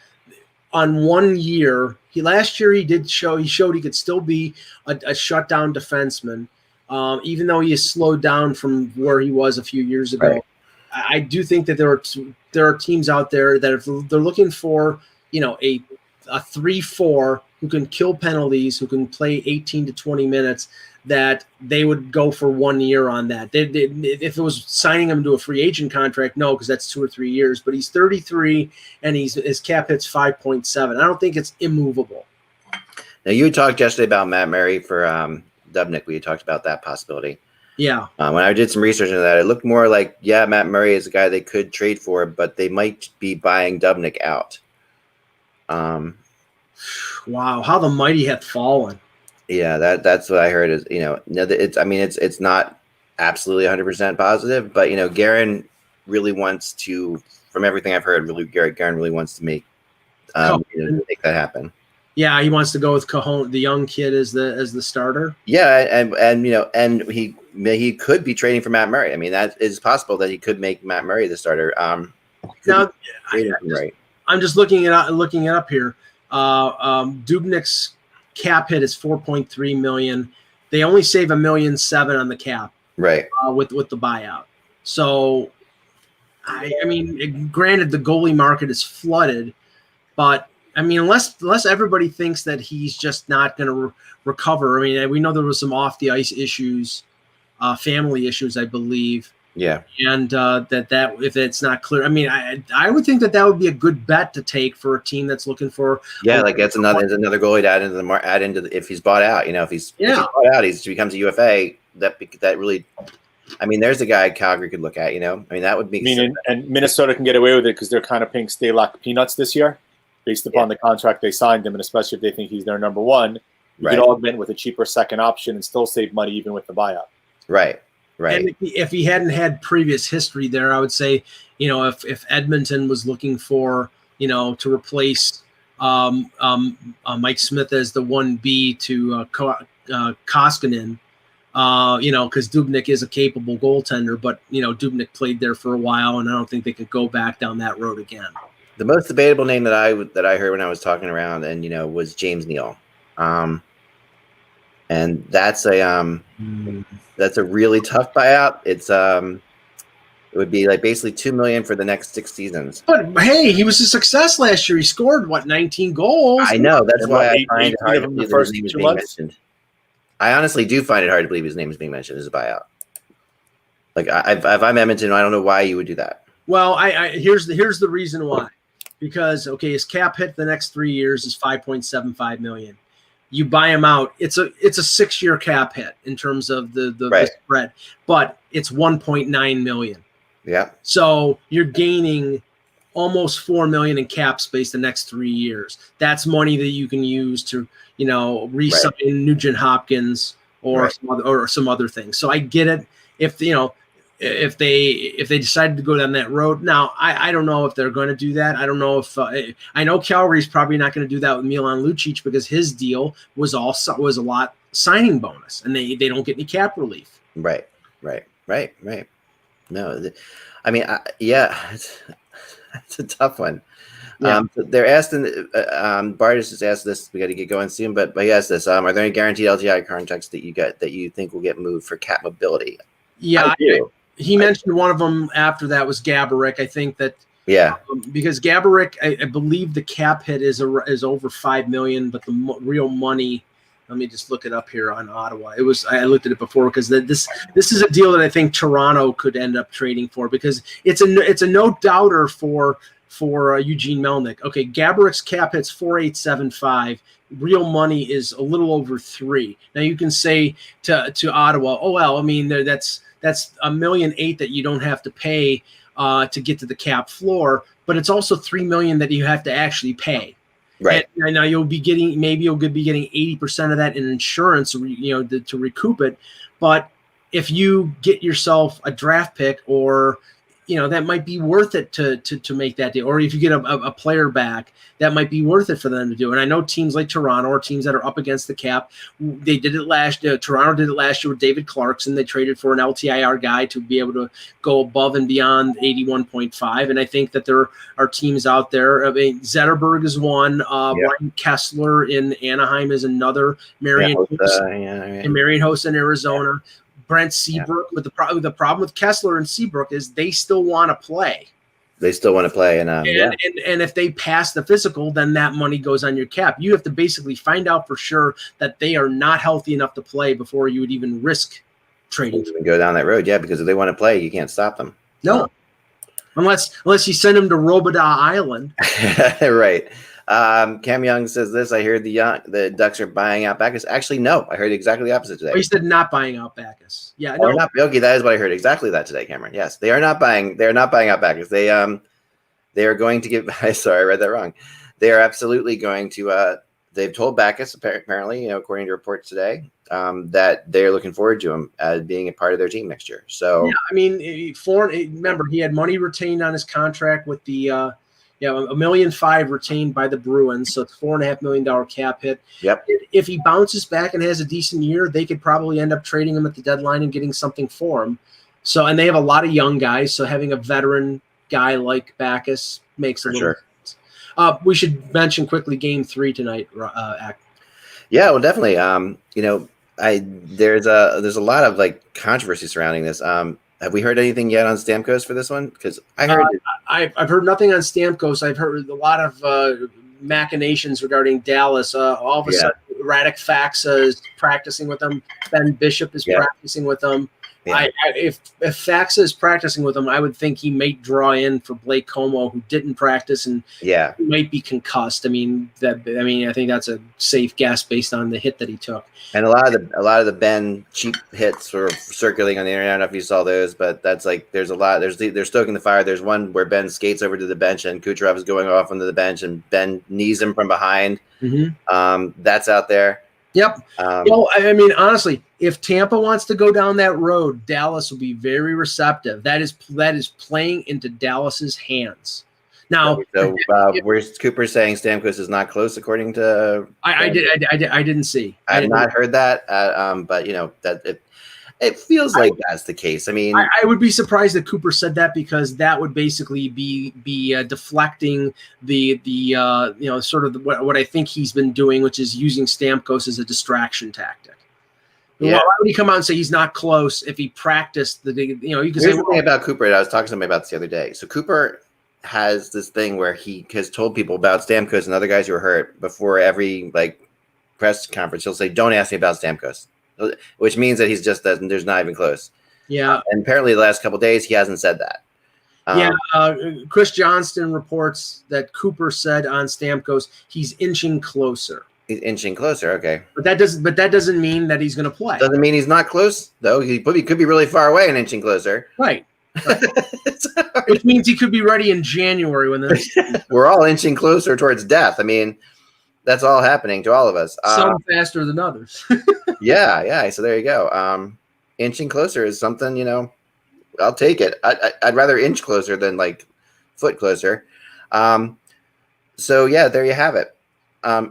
on 1 year, last year he showed he could still be a shutdown defenseman, even though he has slowed down from where he was a few years ago. Right. I do think that there are teams out there that if they're looking for, a 3-4 who can kill penalties, who can play 18 to 20 minutes, that they would go for 1 year on that. If it was signing him to a free agent contract, no, because that's 2 or 3 years. But he's 33 and his cap hit's 5.7. I don't think it's immovable. Now you talked yesterday about Matt Murray for Dubnyk. We talked about that possibility. Yeah. When I did some research into that, it looked more like, Matt Murray is a guy they could trade for, but they might be buying Dubnyk out. Wow, how the mighty hath fallen. Yeah, that's what I heard is, it's not absolutely 100% positive, but, Guerin really wants to, from everything I've heard, Guerin really wants to make that happen. Yeah, he wants to go with Cajon, the young kid, as the starter. Yeah, and he could be trading for Matt Murray. I mean, that is possible that he could make Matt Murray the starter. Now, I'm just looking it up here. Dubnyk's cap hit is $4.3 million. They only save $1.7 million on the cap, right? With the buyout. So, I mean, granted, the goalie market is flooded, but I mean, unless everybody thinks that he's just not going to recover. I mean, we know there was some off the ice issues, family issues, I believe. Yeah. And that if it's not clear, I mean, I would think that would be a good bet to take for a team that's looking for. Yeah, like that's another goalie to add into if he's bought out. If he's bought out, he becomes a UFA. That really. I mean, there's a guy Calgary could look at. I mean, that would be. And Minnesota can get away with it because they're kind of paying Stalock peanuts this year, based upon the contract they signed him, and especially if they think he's their number one. You can augment with a cheaper second option and still save money even with the buyout. Right. Right. And if he hadn't had previous history there, I would say, if Edmonton was looking for, to replace Mike Smith as the 1B to Koskinen, because Dubnyk is a capable goaltender, but, Dubnyk played there for a while, and I don't think they could go back down that road again. The most debatable name that I heard when I was talking around, and was James Neal, and that's a really tough buyout. It's it would be like basically $2 million for the next 6 seasons. But hey, he was a success last year. He scored 19 goals. I know, that's why I find it hard to believe his name is being mentioned. I honestly do find it hard to believe his name is being mentioned as a buyout. Like if I'm Edmonton, I don't know why you would do that. Well, here's the reason why. Because his cap hit the next 3 years is $5.75 million. You buy him out. It's a 6-year cap hit in terms of the spread, but it's $1.9 million. Yeah. So you're gaining almost $4 million in cap space the next 3 years. That's money that you can use to re-sign Nugent Hopkins or some other things. So I get it. If they decided to go down that road. Now, I don't know if they're going to do that. I don't know if I know Calgary's probably not going to do that with Milan Lucic because his deal was a lot signing bonus, and they don't get any cap relief. Right. No, I mean, it's a tough one. Yeah. They're asking. Bartis has asked this. We got to get going soon, but he asked this. Are there any guaranteed LTI contracts that you think will get moved for cap mobility? Yeah, he mentioned one of them after that was Gaborik. I think that because Gaborik, I believe the cap hit is over $5 million, but the real money. Let me just look it up here on Ottawa. I looked at it before because this is a deal that I think Toronto could end up trading for because it's a no doubter for for Eugene Melnyk. Okay, Gaborik's cap hit's 4.875. Real money is a little over 3. Now you can say to Ottawa, oh well, I mean that's $1.8 million that you don't have to pay to get to the cap floor, but it's also $3 million that you have to actually pay. Right. And now you'll be getting 80% of that in insurance, to recoup it. But if you get yourself a draft pick, or that might be worth it to make that deal. Or if you get a player back, that might be worth it for them to do. And I know teams like Toronto, or teams that are up against the cap, they did it last year. Toronto did it last year with David Clarkson. They traded for an LTIR guy to be able to go above and beyond 81.5. And I think that there are teams out there. I mean, Zetterberg is one. Ryan Kessler in Anaheim is another. Marion Hossa in Arizona. Brent Seabrook, but the problem with Kessler and Seabrook is they still want to play. They still want to play, and if they pass the physical, then that money goes on your cap. You have to basically find out for sure that they are not healthy enough to play before you would even risk trading. Even go down that road, because if they want to play, you can't stop them. No, unless you send them to Robidas Island. Right. Cam Young says this. I heard the Ducks are buying out Backus. Actually, no. I heard exactly the opposite today. Oh, you said not buying out Backus. Yeah, no. Not Bilgi. That is what I heard exactly that today, Cameron. Yes, they are not buying. They are not buying out Backus. They are going to give. Sorry, I read that wrong. They are absolutely going to. They've told Backus apparently, according to reports today, that they're looking forward to him as being a part of their team next year. So yeah, I mean, remember he had money retained on his contract with the. $1.5 million retained by the Bruins, so it's $4.5 million cap hit. Yep. If he bounces back and has a decent year, they could probably end up trading him at the deadline and getting something for him. So, and they have a lot of young guys, so having a veteran guy like Backus makes a little sense. We should mention quickly Game 3 tonight. Yeah, well, definitely. There's a lot of controversy surrounding this. Have we heard anything yet on Stamkos for this one? Because I heard I've heard nothing on Stamkos. I've heard a lot of machinations regarding Dallas. All of a sudden, Radek Faksa is practicing with them. Ben Bishop is practicing with them. Yeah. If Faksa is practicing with him, I would think he may draw in for Blake Como, who didn't practice and might be concussed. I think that's a safe guess based on the hit that he took. And a lot of the Ben cheap hits were circulating on the internet. I don't know if you saw those, but that's there's a lot. They're stoking the fire. There's one where Ben skates over to the bench and Kucherov is going off onto the bench and Ben knees him from behind. Mm-hmm. That's out there. Yep. Honestly, if Tampa wants to go down that road, Dallas will be very receptive. That is playing into Dallas's hands. Now, where's Cooper saying Stamkos is not close, according to? I didn't see. I have not heard that. But that it feels like that's the case. I mean, I would be surprised that Cooper said that, because that would basically be deflecting the sort of what I think he's been doing, which is using Stamkos as a distraction tactic. Yeah. Why would he come out and say he's not close if he practiced you can Here's say the thing about Cooper. I was talking to somebody about this the other day. So Cooper has this thing where he has told people about Stamkos and other guys who are hurt before every press conference. He'll say, "Don't ask me about Stamkos," which means that he's just there's not even close. Yeah. And apparently the last couple of days he hasn't said that. Chris Johnston reports that Cooper said on Stamkos he's inching closer. He's inching closer, okay. But that doesn't mean that he's going to play. Doesn't mean he's not close, though. He could be really far away and inching closer. Right. Which means he could be ready in January when we're all inching closer towards death. I mean, that's all happening to all of us. Some faster than others. Yeah. So there you go. Inching closer is something, I'll take it. I'd rather inch closer than foot closer. So yeah, there you have it. I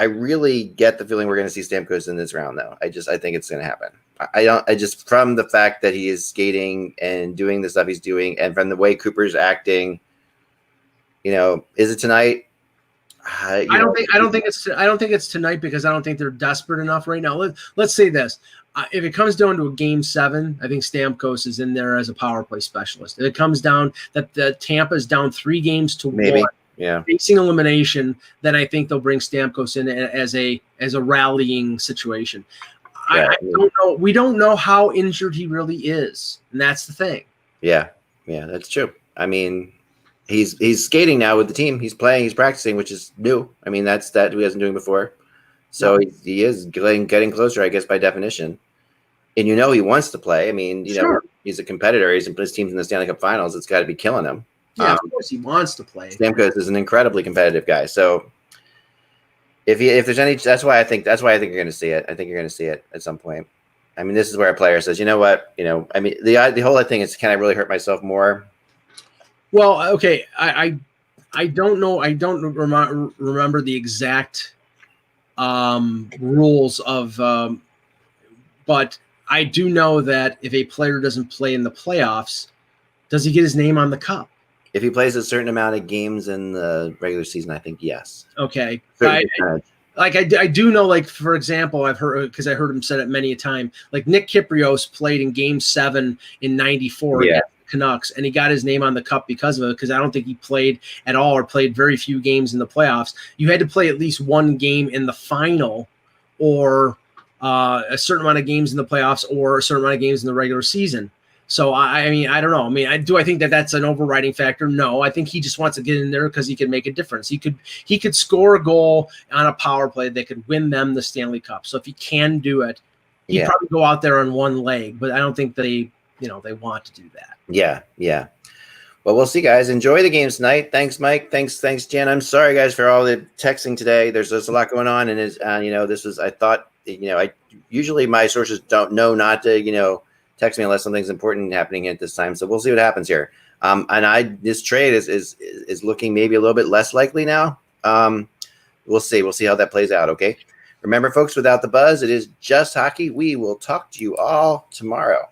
really get the feeling we're going to see Stamkos in this round, though. I think it's going to happen. I just from the fact that he is skating and doing the stuff he's doing, and from the way Cooper's acting, is it tonight? I don't think it's tonight, because I don't think they're desperate enough right now. Let's say this. If it comes down to a Game 7, I think Stamkos is in there as a power play specialist. If it comes down that the Tampa is down 3 games to 1, facing elimination, then I think they'll bring Stamkos in as a rallying situation. I don't know. We don't know how injured he really is, and that's the thing. Yeah. Yeah, that's true. I mean, he's skating now with the team. He's playing. He's practicing, which is new. I mean, that he wasn't doing before. So he is getting closer, I guess, by definition. And he wants to play. I mean, he's a competitor. His team's in the Stanley Cup Finals. It's got to be killing him. Yeah, of course he wants to play. Stamkos is an incredibly competitive guy. So if there's any, that's why I think you're going to see it. I think you're going to see it at some point. I mean, this is where a player says, you know what, I mean, the whole thing is, can I really hurt myself more? Well, okay, I don't know. I don't remember the exact rules of, but I do know that if a player doesn't play in the playoffs, does he get his name on the cup? If he plays a certain amount of games in the regular season, I think yes. Okay. I do know, like, for example, I've heard, because I heard him said it many a time, like Nick Kypreos played in Game 7 in '94 against the Canucks, and he got his name on the cup because of it, because I don't think he played at all or played very few games in the playoffs. You had to play at least one game in the final, or a certain amount of games in the playoffs, or a certain amount of games in the regular season. So, I mean, I don't know. I mean, I think that's an overriding factor? No, I think he just wants to get in there because he can make a difference. He could score a goal on a power play that could win them the Stanley Cup. So if he can do it, he'd probably go out there on one leg. But I don't think they want to do that. Yeah. Well, we'll see, guys. Enjoy the games tonight. Thanks, Mike. Thanks, Jen. I'm sorry, guys, for all the texting today. There's a lot going on, and this was. I thought, I usually my sources don't know not to, text me unless something's important happening at this time. So we'll see what happens here. And this trade is looking maybe a little bit less likely now. We'll see. We'll see how that plays out. Okay. Remember, folks, without the buzz, it is just hockey. We will talk to you all tomorrow.